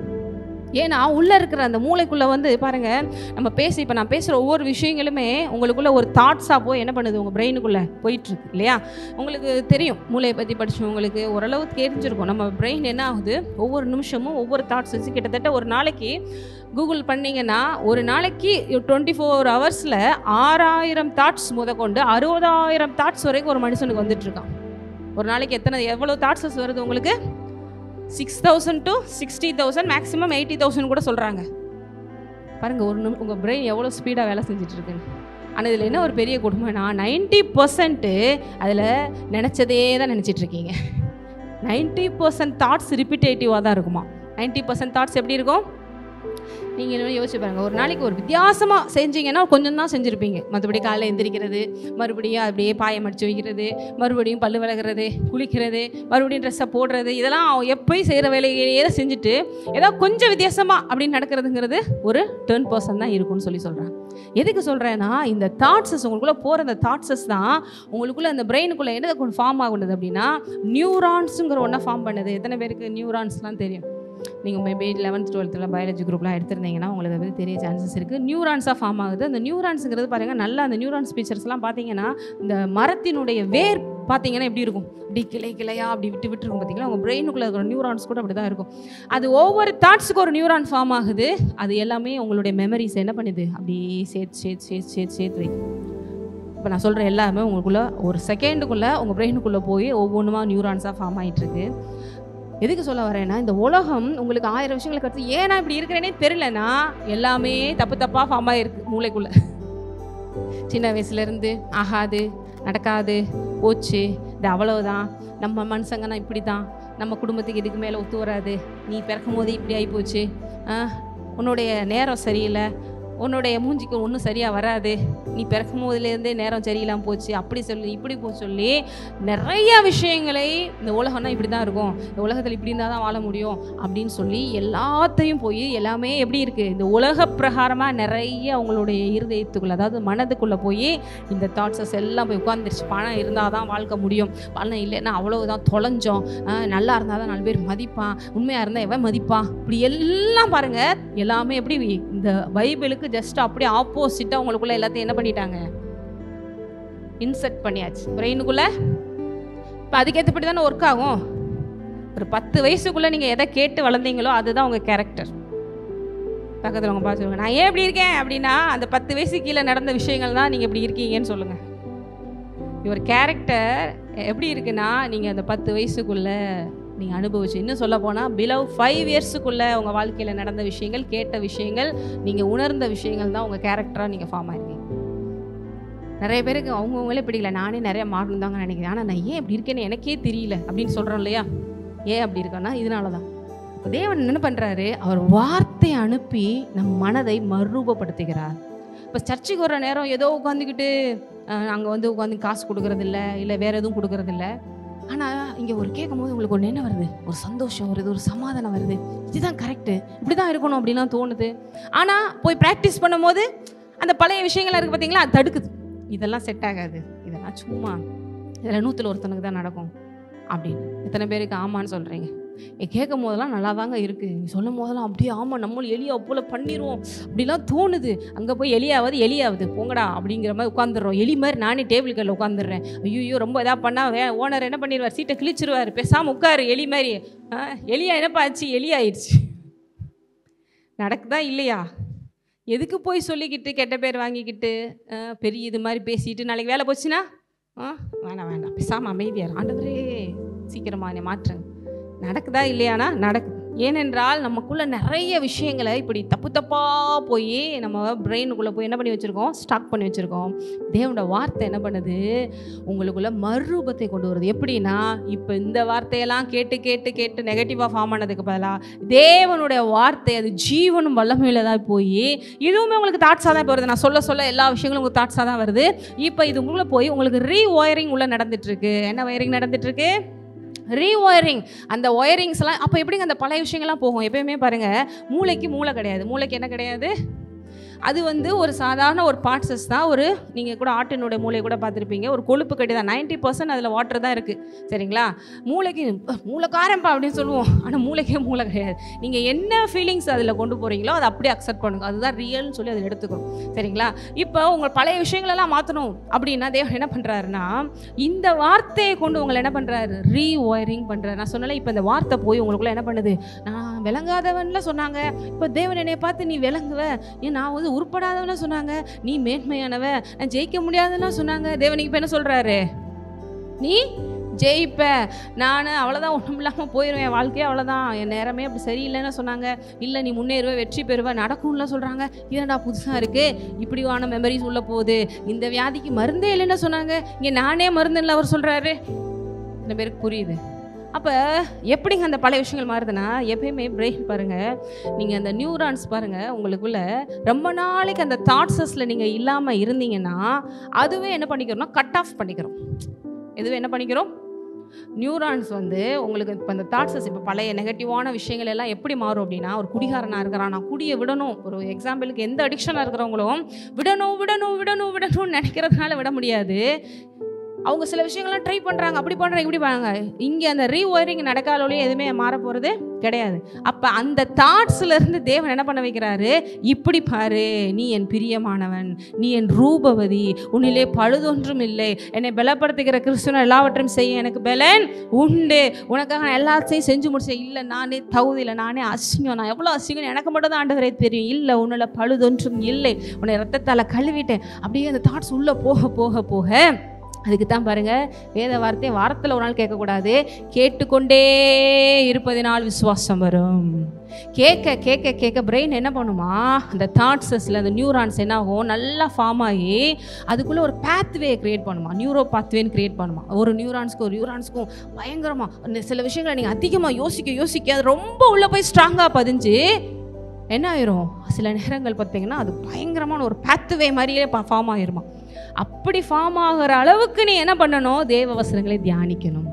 ஏன்னா உள்ளே இருக்கிற அந்த மூளைக்குள்ளே வந்து பாருங்கள், நம்ம இப்போ நான் பேசுகிற ஒவ்வொரு விஷயங்களுமே உங்களுக்குள்ளே ஒரு தாட்ஸாக போய் என்ன பண்ணுது, உங்கள் பிரெயினுக்குள்ளே போயிட்டுருக்கு இல்லையா? உங்களுக்கு தெரியும், மூளையை பற்றி படித்தவங்களுக்கு ஓரளவு தெரிஞ்சிருக்கும். நம்ம பிரெயின் என்ன ஆகுது, ஒவ்வொரு நிமிஷமும் ஒவ்வொரு தாட்ஸ் வச்சு கிட்டத்தட்ட ஒரு நாளைக்கு கூகுள் பண்ணிங்கன்னா ஒரு நாளைக்கு 24 ஹவர்ஸில் 6000 தாட்ஸ் முதற்கொண்டு 60,000 தாட்ஸ் வரைக்கும் ஒரு மனுஷனுக்கு வந்துட்டுருக்கான். ஒரு நாளைக்கு எவ்வளோ தாட்ஸஸ் வருது உங்களுக்கு? 6,000 to 60,000, மேக்ஸிமம் 80,000 கூட சொல்கிறாங்க. பாருங்கள், உங்கள் பிரெயின் எவ்வளோ ஸ்பீடாக வேலை செஞ்சிட்ருக்குன்னு. ஆனால் இதில் என்ன ஒரு பெரிய கொடுமைனா 90% அதில் நினச்சதே தான் நினச்சிட்ருக்கீங்க. 90% தாட்ஸ் ரிப்பீட்டேட்டிவாக தான் இருக்குமா. 90% தாட்ஸ் எப்படி இருக்கும் நீங்கள் என்ன யோசிச்சு பாருங்கள். ஒரு நாளைக்கு ஒரு வித்தியாசமாக செஞ்சீங்கன்னா கொஞ்சம் தான் செஞ்சுருப்பீங்க. மற்றபடி காலையில் எந்திரிக்கிறது, மறுபடியும் அப்படியே பாயம் அடித்து வைக்கிறது, மறுபடியும் பல்லு விளக்குறது, குளிக்கிறது, மறுபடியும் ட்ரெஸ்ஸை போடுறது, இதெல்லாம் எப்போயும் செய்கிற வேலையிலேயே தான் செஞ்சுட்டு ஏதாவது கொஞ்சம் வித்தியாசமாக அப்படின்னு நடக்கிறதுங்கிறது ஒரு 10% தான் இருக்கும்னு சொல்கிறாங்க. எதுக்கு சொல்கிறேன்னா, இந்த தாட்ஸஸ் உங்களுக்குள்ளே போகிற அந்த தாட்ஸஸ் தான் உங்களுக்குள்ளே அந்த பிரெயினுக்குள்ளே என்ன கொஞ்சம் ஃபார்ம் ஆகுனது அப்படின்னா நியூரான்ஸுங்கிற ஒன்றா ஃபார்ம் பண்ணுது. எத்தனை பேருக்கு நியூரான்ஸ்லாம் தெரியும்? நீங்கள் மேபி 11th 12th பயாலஜி குரூப்லாம் எடுத்திருந்தீங்கன்னா உங்களுக்கு அதை பற்றி தெரிய சான்சஸ் இருக்குது. நியூரான்ஸாக ஃபார்ம் ஆகுது. அந்த நியூரான்ஸுங்கிறது பாருங்கள், நல்லா அந்த நியூரான்ஸ் ஃபீச்சர்ஸ்லாம் பார்த்தீங்கன்னா இந்த மரத்தினுடைய வேர் பார்த்தீங்கன்னா எப்படி இருக்கும், அப்படி கிளையாக அப்படி விட்டுருக்கும். பார்த்தீங்கன்னா உங்கள் பிரெயினுக்குள்ளே இருக்கிற நியூரான்ஸ் கூட அப்படி தான் இருக்கும். அது ஒவ்வொரு தாட்ஸுக்கு ஒரு நியூரான் ஃபார்ம் ஆகுது. அது எல்லாமே உங்களுடைய மெமரிஸ் என்ன பண்ணுது, அப்படியே சேர்த்து வைக்கும். இப்போ நான் சொல்கிற எல்லாமே உங்களுக்குள்ளே ஒரு செகண்டுக்குள்ளே உங்கள் பிரெயினுக்குள்ளே போய் ஒவ்வொன்றுமா நியூரான்ஸாக ஃபார்ம் ஆகிட்டுருக்கு. எதுக்கு சொல்ல வரேன்னா, இந்த உலகம் உங்களுக்கு 1000 விஷயங்களுக்கு அடுத்து ஏன்னா இப்படி இருக்கிறேனே தெரியலன்னா எல்லாமே தப்பாக ஃபார்ம் ஆகிருக்கு மூளைக்குள்ளே. சின்ன வயசுலேருந்து ஆகாது, நடக்காது, போச்சு, இது அவ்வளவுதான், நம்ம மனுஷங்கன்னா இப்படி தான், நம்ம குடும்பத்துக்கு இதுக்கு மேலே ஒத்து வராது, நீ பிறக்கும் போது இப்படி ஆகிப்போச்சு, உன்னுடைய நேரம் சரியில்லை, உன்னுடைய மூஞ்சிக்கு ஒன்றும் சரியாக வராது, நீ பிறக்கும் போதுலேருந்தே நேரம் சரியில்லாமல் போச்சு, அப்படி சொல்லி இப்படி சொல்லி நிறையா விஷயங்களை இந்த உலகம்னா இப்படி தான் இருக்கும், இந்த உலகத்தில் இப்படி இருந்தால் தான் வாழ முடியும் அப்படின்னு சொல்லி எல்லாத்தையும் போய் எல்லாமே எப்படி இருக்குது, இந்த உலக பிரகாரமாக நிறைய அவங்களுடைய இருதயத்துக்குள்ளே, அதாவது மனதுக்குள்ளே போய் இந்த தாட்ஸஸ் எல்லாம் போய் உட்காந்துருச்சு. பணம் இருந்தால் தான் வாழ்க்கை முடியும், பணம் இல்லைன்னா அவ்வளவுதான் தொலைஞ்சோம், நல்லா இருந்தால் தான் 4 பேர் மதிப்பான், உண்மையாக இருந்தால் எவன் மதிப்பான், இப்படி எல்லாம் பாருங்கள் எல்லாமே எப்படி இந்த பைபிளுக்கு ஜஸ்ட் அப்படியே ஆப்போசிட்டாக உங்களுக்குள்ள எல்லாத்தையும் என்ன பண்ணிட்டாங்க, இன்செர்ட் பண்ணியாச்சு பிரெயினுக்குள்ள. இப்போ அதுக்கேற்றபடி தானே ஒர்க் ஆகும். ஒரு 10 வயசுக்குள்ளே நீங்கள் எதை கேட்டு வளர்ந்தீங்களோ அதுதான் உங்கள் கேரக்டர். பக்கத்தில் உங்கள் பார்த்து சொல்லுங்கள், நான் ஏன் இப்படி இருக்கேன் அப்படின்னா அந்த 10 வயசு கீழே நடந்த விஷயங்கள் தான் நீங்கள் இப்படி இருக்கீங்கன்னு சொல்லுங்கள். இவர் கேரக்டர் எப்படி இருக்குன்னா நீங்கள் அந்த 10 வயசுக்குள்ளே நீங்கள் அனுபவிச்சு, இன்னும் சொல்ல போனால் பிலவ் 5 இயர்ஸுக்குள்ளே உங்கள் வாழ்க்கையில் நடந்த விஷயங்கள், கேட்ட விஷயங்கள், நீங்கள் உணர்ந்த விஷயங்கள் தான் உங்கள் கேரக்டராக நீங்கள் ஃபார்ம் ஆகிருக்கீங்க. நிறைய பேருக்கு அவங்கவுங்களே பிடிக்கல, நானே நிறைய மாறணும் தாங்க நினைக்கிறேன், ஆனால் நான் ஏன் இப்படி இருக்கேன்னு எனக்கே தெரியல அப்படின்னு சொல்கிறோம் இல்லையா. ஏன் அப்படி இருக்கோன்னா இதனால தான் தேவன் என்ன பண்ணுறாரு, அவர் வார்த்தையை அனுப்பி நம் மனதை மறுரூபப்படுத்துகிறார். இப்போ சர்ச்சுக்கு வர நேரம் ஏதோ உட்காந்துக்கிட்டு அங்கே வந்து உட்காந்து காசு கொடுக்குறதில்ல, இல்லை வேறு எதுவும் கொடுக்குறதில்ல. ஆனால் இங்கே ஒரு கேட்கும் போது உங்களுக்கு ஒன்று என்ன வருது, ஒரு சந்தோஷம் வருது, ஒரு சமாதானம் வருது, இதுதான் கரெக்டு, இப்படி தான் இருக்கணும் அப்படின்லாம் தோணுது. ஆனால் போய் ப்ராக்டிஸ் பண்ணும் போது அந்த பழைய விஷயங்கள்லாம் இருக்குது பார்த்தீங்களா, அது தடுக்குது. இதெல்லாம் செட் ஆகாது, இதெல்லாம் சும்மா, இதில் 100ல் ஒருத்தனுக்கு தான் நடக்கும் அப்படின்னு. எத்தனை பேருக்கு ஆமான்னு சொல்கிறீங்க? கேட்கும் போதெல்லாம் நல்லா தாங்க இருக்குது, நீ சொல்லும் போதெல்லாம் அப்படியே ஆமாம் நம்மளும் எலியா போல் பண்ணிடுவோம் அப்படிலாம் தோணுது. அங்கே போய் எலியாவது போங்கடா அப்படிங்கிற மாதிரி உட்காந்துடுறோம். எலி மாதிரி நானே டேபிள் கல்லில் உட்காந்துடுறேன். ஐயோ ரொம்ப இதாக பண்ணால் ஓனர் என்ன பண்ணிடுவார், சீட்டை கிழிச்சிருவார், பேசாமல் உட்காரு எலி மாதிரி. எலியா என்னப்பா ஆச்சு, எலியாயிடுச்சு. நடக்குதா இல்லையா? எதுக்கு போய் சொல்லிக்கிட்டு கெட்ட பேர் வாங்கிக்கிட்டு பெரிய இது மாதிரி பேசிட்டு நாளைக்கு வேலை போச்சுன்னா வேண்டாம் பேசாமல் அமைதியார், ஆண்டவரே சீக்கிரமாக என்னை மாற்றுங்க. நடக்குதா இல்லையானா நடக்குது. ஏனென்றால் நமக்குள்ளே நிறைய விஷயங்களை இப்படி தப்பாக போய் நம்ம பிரெயினுக்குள்ளே போய் என்ன பண்ணி வச்சுருக்கோம், ஸ்டாக் பண்ணி வச்சுருக்கோம். தேவனோட வார்த்தை என்ன பண்ணுது, உங்களுக்குள்ளே மறுரூபத்தை கொண்டு வருது. எப்படின்னா இப்போ இந்த வார்த்தையெல்லாம் கேட்டு கேட்டு கேட்டு நெகட்டிவாக ஃபார்ம் ஆனதுக்கு பதிலாக தேவனுடைய வார்த்தை அது ஜீவனும் வல்லமையில் தான் போய் இதுவுமே உங்களுக்கு தாட்ஸாக தான் வருது. நான் சொல்ல எல்லா விஷயங்களும் உங்களுக்கு தாட்ஸாக தான் வருது. இப்போ இது உங்களுக்குள்ளே போய் உங்களுக்கு ரீஒயரிங் உள்ளே நடந்துட்டுருக்கு. என்ன ஒயரிங் நடந்துட்டுருக்கு? ரீஒயரிங். அந்த ஒயரிங்ஸ்லாம் அப்போ எப்படிங்க அந்த பழைய விஷயங்கள்லாம் போகும்? எப்பயுமே பாருங்கள், மூளைக்கு மூளை கிடையாது. மூளைக்கு என்ன கிடையாது? அது வந்து ஒரு சாதாரண ஒரு பார்ட்ஸஸ் தான். ஒரு நீங்கள் கூட ஆட்டினுடைய மூளை கூட பார்த்துருப்பீங்க, ஒரு கொழுப்பு கட்டி தான். 90% அதில் வாட்டர் தான் இருக்குது, சரிங்களா? மூளைக்கு மூளைக்காரம்பா அப்படின்னு சொல்லுவோம், ஆனால் மூளைக்கே மூளை கிடையாது. நீங்கள் என்ன ஃபீலிங்ஸ் அதில் கொண்டு போகிறீங்களோ அதை அப்படியே அக்செப்ட் பண்ணுங்க, அதுதான் ரியல்னு சொல்லி அதை எடுத்துக்கணும், சரிங்களா? இப்போ உங்கள் பழைய விஷயங்களெல்லாம் மாற்றணும் அப்படின்னா தேவன் என்ன பண்ணுறாருன்னா இந்த வார்த்தையை கொண்டு உங்களை என்ன பண்ணுறாரு, ரீஒயரிங் பண்ணுறாரு. நான் சொன்னால இப்போ இந்த வார்த்தை போய் உங்களுக்குள்ள என்ன பண்ணுது, நான் விளங்காதவன்ல சொன்னாங்க, இப்போ தேவன் என்னை பார்த்து நீ விளங்குவ, ஏன் நான் வந்து உருப்படாதவனா சொன்னாங்க, நீ மேன்மையானவ, நான் ஜெயிக்க முடியாதுன்னா சொன்னாங்க. தேவனுக்கு இப்போ என்ன சொல்றாரு, நீ ஜெயிப்ப, நான் அவ்வளோதான், ஒன்றும் இல்லாமல் போயிடுவேன், என் வாழ்க்கையே அவ்வளோதான், என் நேரமே அப்படி சரியில்லைன்னு சொன்னாங்க. இல்லை நீ முன்னேறுவ, வெற்றி பெறுவ, நடக்கும்ல சொல்கிறாங்க. இதனடா புதுசாக இருக்குது, இப்படிவான மெமரிஸ் உள்ள போகுது. இந்த வியாதிக்கு மருந்தே இல்லைன்னு சொன்னாங்க, இங்கே நானே மருந்துன்னு அவர் சொல்கிறாரு. இந்த பேருக்கு புரியுது. அப்போ எப்படிங்க அந்த பழைய விஷயங்கள் மாறுதுன்னா, எப்பயுமே பிரெயின் பாருங்கள், நீங்கள் அந்த நியூரான்ஸ் பாருங்கள், உங்களுக்குள்ள ரொம்ப நாளைக்கு அந்த தாட்ஸஸில் நீங்கள் இல்லாமல் இருந்தீங்கன்னா அதுவே என்ன பண்ணிக்கிறோம்னா கட் ஆஃப் பண்ணிக்கிறோம். எதுவே என்ன பண்ணிக்கிறோம், நியூரான்ஸ் வந்து உங்களுக்கு இப்போ அந்த தாட்ஸஸ், இப்போ பழைய நெகட்டிவான விஷயங்கள் எல்லாம் எப்படி மாறும் அப்படின்னா, ஒரு குடிகாரனாக இருக்கிறான், நான் குடியை விடணும், ஒரு எக்ஸாம்பிளுக்கு எந்த அடிக்ஷனாக இருக்கிறவங்களும் விடணும்னு நினைக்கிறதுனால விட முடியாது. அவங்க சில விஷயங்கள்லாம் ட்ரை பண்ணுறாங்க, அப்படி பண்ணுறாங்க, இப்படி பண்ணுறாங்க. இங்கே அந்த ரீஒயரிங் நடக்காதோடய எதுவுமே மாற போகிறது கிடையாது. அப்போ அந்த தாட்ஸ்லேருந்து தேவன் என்ன பண்ண வைக்கிறாரு, இப்படி பாரு, நீ என் பிரியமானவன், நீ என் ரூபவதி, உன்னிலே பழுதொன்றும் இல்லை, என்னை பலப்படுத்துகிற கிறிஸ்துவன் எல்லாவற்றையும் செய்ய எனக்கு பலன் உண்டு, உனக்காக நான் எல்லாத்தையும் செஞ்சு முடிச்சேன். இல்லை நானே தகுதியில், நானே அசிங்கம், நான் எவ்வளோ அசிங்கம் எனக்கு மட்டும் தான் ஆண்டவரே தெரியும். இல்லை உன்னில் பழுதொன்றும் இல்லை, உன்னை ரத்தத்தால் கழுவிட்டேன். அப்படியே அந்த தாட்ஸ் உள்ளே போக போக போக அதுக்கு தான் பாருங்கள், வேத வார்த்தையை வாரத்தில் ஒரு நாள் கேட்கக்கூடாது, கேட்டுக்கொண்டே இருப்பதினால் விசுவாசம் வரும். கேட்க கேட்க கேட்க பிரெயின் என்ன பண்ணுமா, அந்த தாட்ஸஸில் அந்த நியூரான்ஸ் என்ன ஆகும், நல்லா ஃபார்ம் ஆகி அதுக்குள்ளே ஒரு பாத்வே க்ரியேட் பண்ணுமா, நியூரோ பாத்வேன்னு க்ரியேட் பண்ணுமா. ஒரு நியூரான்ஸ்க்கும் பயங்கரமாக சில விஷயங்களை நீங்கள் அதிகமாக யோசிக்க அது ரொம்ப உள்ளே போய் ஸ்ட்ராங்காக பதிஞ்சு என்ன ஆயிரும், சில நேரங்கள் பார்த்தீங்கன்னா அது பயங்கரமான ஒரு பேத்வே மாதிரியே ஃபார்ம் ஆகிருமா. அப்படி ஃபார்ம் ஆகிற அளவுக்கு நீ என்ன பண்ணணும்? தேவ வசனங்களை தியானிக்கணும்,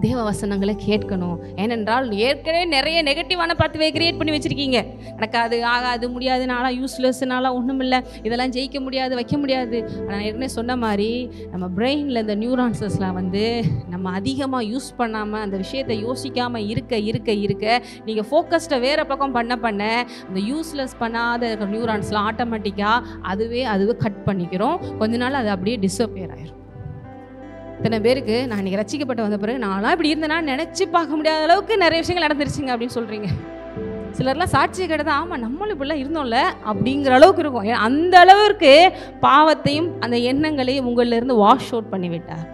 தேவ வசனங்களை கேட்கணும். ஏனென்றால் ஏற்கனவே நிறைய நெகட்டிவான பாத்வே கிரியேட் பண்ணி வச்சுருக்கீங்க. நடக்காது, ஆகாது, முடியாது, நாளாக யூஸ்லெஸ், நாளாக ஒன்றும் இல்லை, இதெல்லாம் ஜெயிக்க முடியாது, வைக்க முடியாது. நான் ஏற்கனவே சொன்ன மாதிரி நம்ம பிரெயினில் இந்த நியூரான்சஸ்லாம் வந்து நம்ம அதிகமாக யூஸ் பண்ணாமல் அந்த விஷயத்தை யோசிக்காமல் இருக்க நீங்கள் ஃபோக்கஸ்டை வேறு பக்கம் பண்ண அந்த யூஸ்லெஸ் பண்ணாத நியூரான்ஸ்லாம் ஆட்டோமேட்டிக்காக அதுவே கட் பண்ணிக்கிறோம். கொஞ்ச நாள் அது அப்படியே டிஸப்பியர் ஆயிரும். இத்தனை பேருக்கு நான் இன்றைக்கி ரசிக்கப்பட்டு வந்த பிறகு நான்லாம் இப்படி இருந்தேன்னா நினச்சி பார்க்க முடியாத அளவுக்கு நிறைய விஷயங்கள் நடந்துருச்சுங்க அப்படின்னு சொல்கிறீங்க. சிலர்லாம் சாட்சியை கேட்டதான் ஆமாம் நம்மளும் இப்படிலாம் இருந்தோம்ல அப்படிங்கிற அளவுக்கு இருக்கும். அந்த அளவுக்கு பாவத்தையும் அந்த எண்ணங்களையும் உங்களிலிருந்து வாஷ் அவுட் பண்ணி விட்டார்.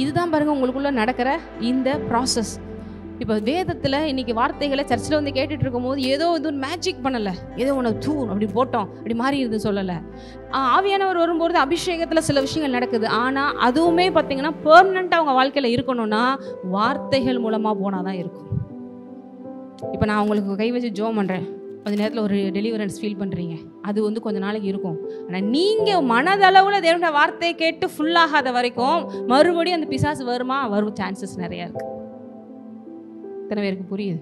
இதுதான் பாருங்கள் உங்களுக்குள்ளே நடக்கிற இந்த ப்ராசஸ். இப்போ வேதத்தில் இன்றைக்கி வார்த்தைகளை சர்ச்சில் வந்து கேட்டுட்டு இருக்கும்போது ஏதோ இது மேஜிக் பண்ணலை, ஏதோ ஒன்று அப்படி போட்டோம் அப்படி மாறி இருந்து சொல்லலை. ஆவியானவர் வரும்போது அபிஷேகத்தில் சில விஷயங்கள் நடக்குது. ஆனால் அதுவுமே பார்த்திங்கன்னா பெர்மனண்ட்டாக அவங்க வாழ்க்கையில் இருக்கணும்னா வார்த்தைகள் மூலமாக போனால் தான் இருக்கும். இப்போ நான் உங்களுக்கு கை வச்சு ஜோம் பண்ணுறேன், கொஞ்ச நேரத்தில் ஒரு டெலிவரன்ஸ் ஃபீல் பண்ணுறீங்க, அது வந்து கொஞ்ச நாளைக்கு இருக்கும். ஆனால் நீங்கள் மனதளவில் தேவனுடைய வார்த்தையை கேட்டு ஃபுல்லாகாத வரைக்கும் மறுபடியும் அந்த பிசாசு வரும் சான்சஸ் நிறையா இருக்குது. இத்தனை பேருக்கு புரியுது?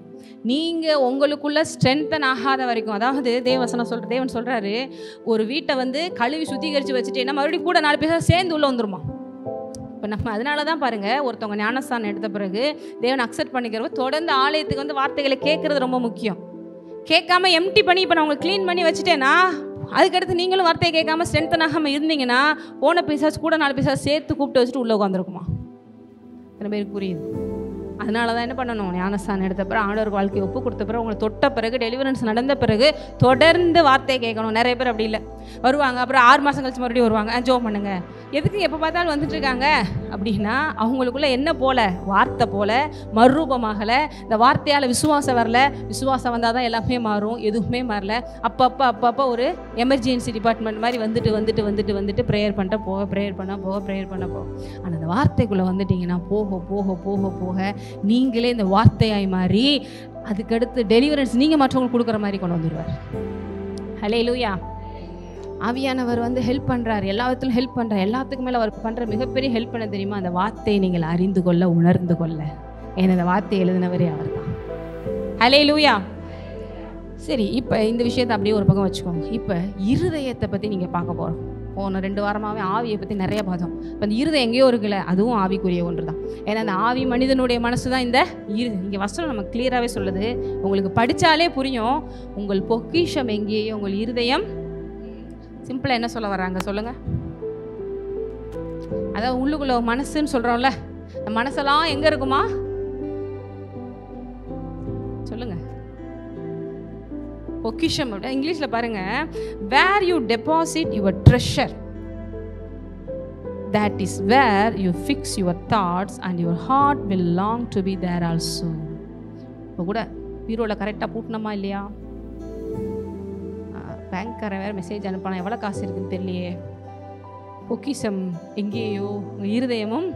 நீங்கள் உங்களுக்குள்ள ஸ்ட்ரென்தன் ஆகாத வரைக்கும், அதாவது தேவன் சொல்கிறாரு, ஒரு வீட்டை வந்து கழுவி சுத்திகரித்து வச்சுட்டு என்ன மறுபடியும் கூட 4 பேர் சேர்ந்து உள்ளே வந்துருமா. இப்போ நம்ம அதனால தான் பாருங்கள், ஒருத்தவங்க ஞானஸ்தானம் எடுத்த பிறகு தேவன் அக்செப்ட் பண்ணிக்கிறவங்க தொடர்ந்து ஆலயத்துக்கு வந்து வார்த்தைகளை கேட்குறது ரொம்ப முக்கியம். கேட்காம எம்டி பண்ணி இப்போ நான் உங்களை க்ளீன் பண்ணி வச்சுட்டேன்னா அதுக்கடுத்து நீங்களும் வார்த்தையை கேட்காம ஸ்ட்ரென்தன் ஆகாமல் இருந்தீங்கன்னா போன பிசாசு கூட 4 பேர் சேர்த்து கூப்பிட்டு வச்சுட்டு உள்ளே உட்காந்துருக்குமா. இத்தனை பேருக்கு புரியுது? அதனால தான் என்ன பண்ணணும், ஞானஸ்தானம் எடுத்த பிறகு ஆண்டவருக்கு வாழ்க்கையை ஒப்பு கொடுத்த பிறகு உங்களை தொட்ட பிறகு டெலிவரன்ஸ் நடந்த பிறகு தொடர்ந்து வார்த்தையை கேட்கணும். நிறைய பேர் அப்படி இல்லை, வருவாங்க அப்புறம் 6 மாதம் கழிச்சு மறுபடியும் வருவாங்க, ஜோம் பண்ணுங்க, எதுக்கு எப்போ பார்த்தாலும் வந்துட்டு இருக்காங்க அப்படின்னா அவங்களுக்குள்ள என்ன போல வார்த்தை போல மறுரூபமாகலை. இந்த வார்த்தையால் விசுவாசம் வரல, விசுவாசம் வந்தால் தான் எல்லாமே மாறும், எதுவுமே மாறல. அப்பப்போ ஒரு எமர்ஜென்சி டிபார்ட்மெண்ட் மாதிரி வந்துட்டு ப்ரேயர் பண்ணிட்டு போக, ப்ரேயர் பண்ண போக. ஆனால் அந்த வார்த்தைக்குள்ளே வந்துட்டிங்கன்னா போக நீங்களே இந்த வார்த்தையாய் மாறி அதுக்கடுத்து டெலிவரன்ஸ் நீங்கள் மற்றவங்களுக்கு கொடுக்குற மாதிரி கொண்டு வந்துடுவார். ஹல்லேலூயா. ஆவியானவர் வந்து ஹெல்ப் பண்ணுறார், எல்லா விதத்திலும் ஹெல்ப் பண்ணுறார். எல்லாத்துக்கும் மேலே அவர் பண்ணுற மிகப்பெரிய ஹெல்ப் பண்ண தெரியுமா, அந்த வார்த்தையை நீங்கள் அறிந்து கொள்ள, உணர்ந்து கொள்ள. ஏன்னா அந்த வார்த்தை எழுதினவரே அவர் தான். ஹல்லேலூயா. சரி, இப்போ இந்த விஷயத்தை அப்படியே ஒரு பக்கம் வச்சுக்கோங்க. இப்போ இருதயத்தை பற்றி நீங்கள் பார்க்க போகிறோம். போன 2 வாரமாகவே ஆவியை பற்றி நிறைய பார்த்தோம். இப்போ அந்த இருதயம் எங்கேயோ இருக்குல்ல, அதுவும் ஆவிக்குரிய ஒன்று தான். ஏன்னா அந்த ஆவி மனிதனுடைய மனசு தான் இந்த இருதயம். இங்கே வசனம் நமக்கு கிளியராகவே சொல்லுது, உங்களுக்கு படித்தாலே புரியும். உங்கள் பொக்கிஷம் எங்கேயோ உங்கள் இருதயம். சிம்பிளாக என்ன சொல்ல வர்றாங்க சொல்லுங்கள்? அதாவது உள்ளுக்குள்ள மனசுன்னு சொல்கிறோம்ல, அந்த மனசெல்லாம் எங்கே இருக்குமா சொல்லுங்கள்? பொக்கிஷம் இங்கிலீஷில் பாருங்க, where you deposit your treasure, that is where you fix your thoughts and your heart will long to be there also. இப்போ கூட பீரோவில் கரெக்டாக பூட்டினோமா இல்லையா? பேங்க்காரன் வேறு மெசேஜ் அனுப்பினா எவ்வளோ காசு இருக்குன்னு தெரியலையே. பொக்கிஷம் எங்கேயோ உங்கள் இருதயமும்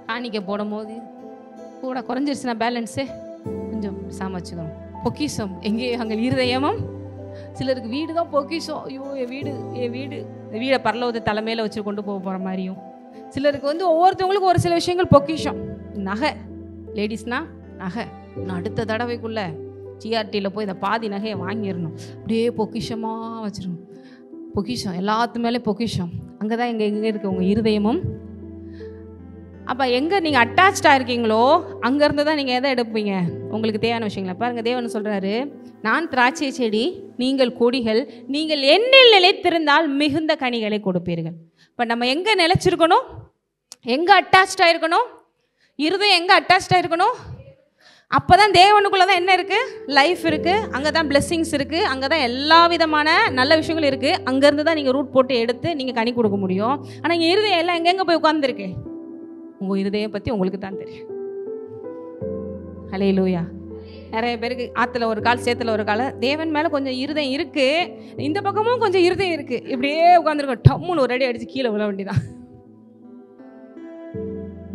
காணிக்க போடும் போது கூட குறைஞ்சிருச்சுன்னா பேலன்ஸு கொஞ்சம் சமைச்சுக்கணும். பொக்கிஷம் எங்கேயோ அங்கே இருதயமும். சிலருக்கு வீடு தான் பொக்கிஷம். ஐயோ என் வீடை பரலோகத்தை தலைமையில் வச்சு கொண்டு போகிற மாதிரியும். சிலருக்கு வந்து ஒவ்வொருத்தவங்களுக்கும் ஒரு சில விஷயங்கள் பொக்கிஷம். நகை, லேடிஸ்னால் நகை, நான் அடுத்த தடவைக்குள்ளே ஜிஆர்டியில் போய் இந்த பாதி நகையை வாங்கிடணும், அப்படியே பொக்கிஷமாக வச்சிடணும். பொக்கிஷம் எல்லாத்து மேலே பொக்கிஷம். அங்கே தான் எங்கே இருக்குது உங்கள் இருதயமும். அப்போ எங்கே நீங்கள் அட்டாச்சாக இருக்கீங்களோ அங்கேருந்து தான் நீங்கள் எதை எடுப்பீங்க, உங்களுக்கு தேவையான விஷயங்களை. பாருங்கள், தேவன் சொல்கிறாரு, நான் திராட்சை செடி, நீங்கள் கொடிகள், நீங்கள் என்னில் நிலைத்திருந்தால் மிகுந்த கனிகளை கொடுப்பீர்கள். இப்போ நம்ம எங்கே நிலைச்சிருக்கணும், எங்கே அட்டாச்சாக இருக்கணும், இருதயம் எங்கே அட்டாச்சாக இருக்கணும். அப்போ தான் தேவனுக்குள்ளே தான் என்ன இருக்குது, லைஃப் இருக்குது, அங்கே தான் பிளெஸ்ஸிங்ஸ் இருக்குது, அங்கே தான் எல்லா விதமான நல்ல விஷயங்கள் இருக்குது. அங்கேருந்து தான் நீங்கள் ரூட் போட்டு எடுத்து நீங்கள் கனி கொடுக்க முடியும். ஆனால் இங்கே இருதயம் எல்லாம் எங்கெங்கே போய் உட்காந்துருக்கு, உங்கள் இருதயம் பற்றி உங்களுக்கு தான் தெரியும். ஹல்லேலூயா. நிறைய பேருக்கு ஆற்றுல ஒரு கால் சேத்துல ஒரு கால், தேவன் மேலே கொஞ்சம் இருதயம் இருக்குது, இந்த பக்கமும் கொஞ்சம் இருதயம் இருக்குது, இப்படியே உட்காந்துருக்கோம். டம்முன்னு ஒரு அடி அடித்து கீழே விழ வேண்டிதான்.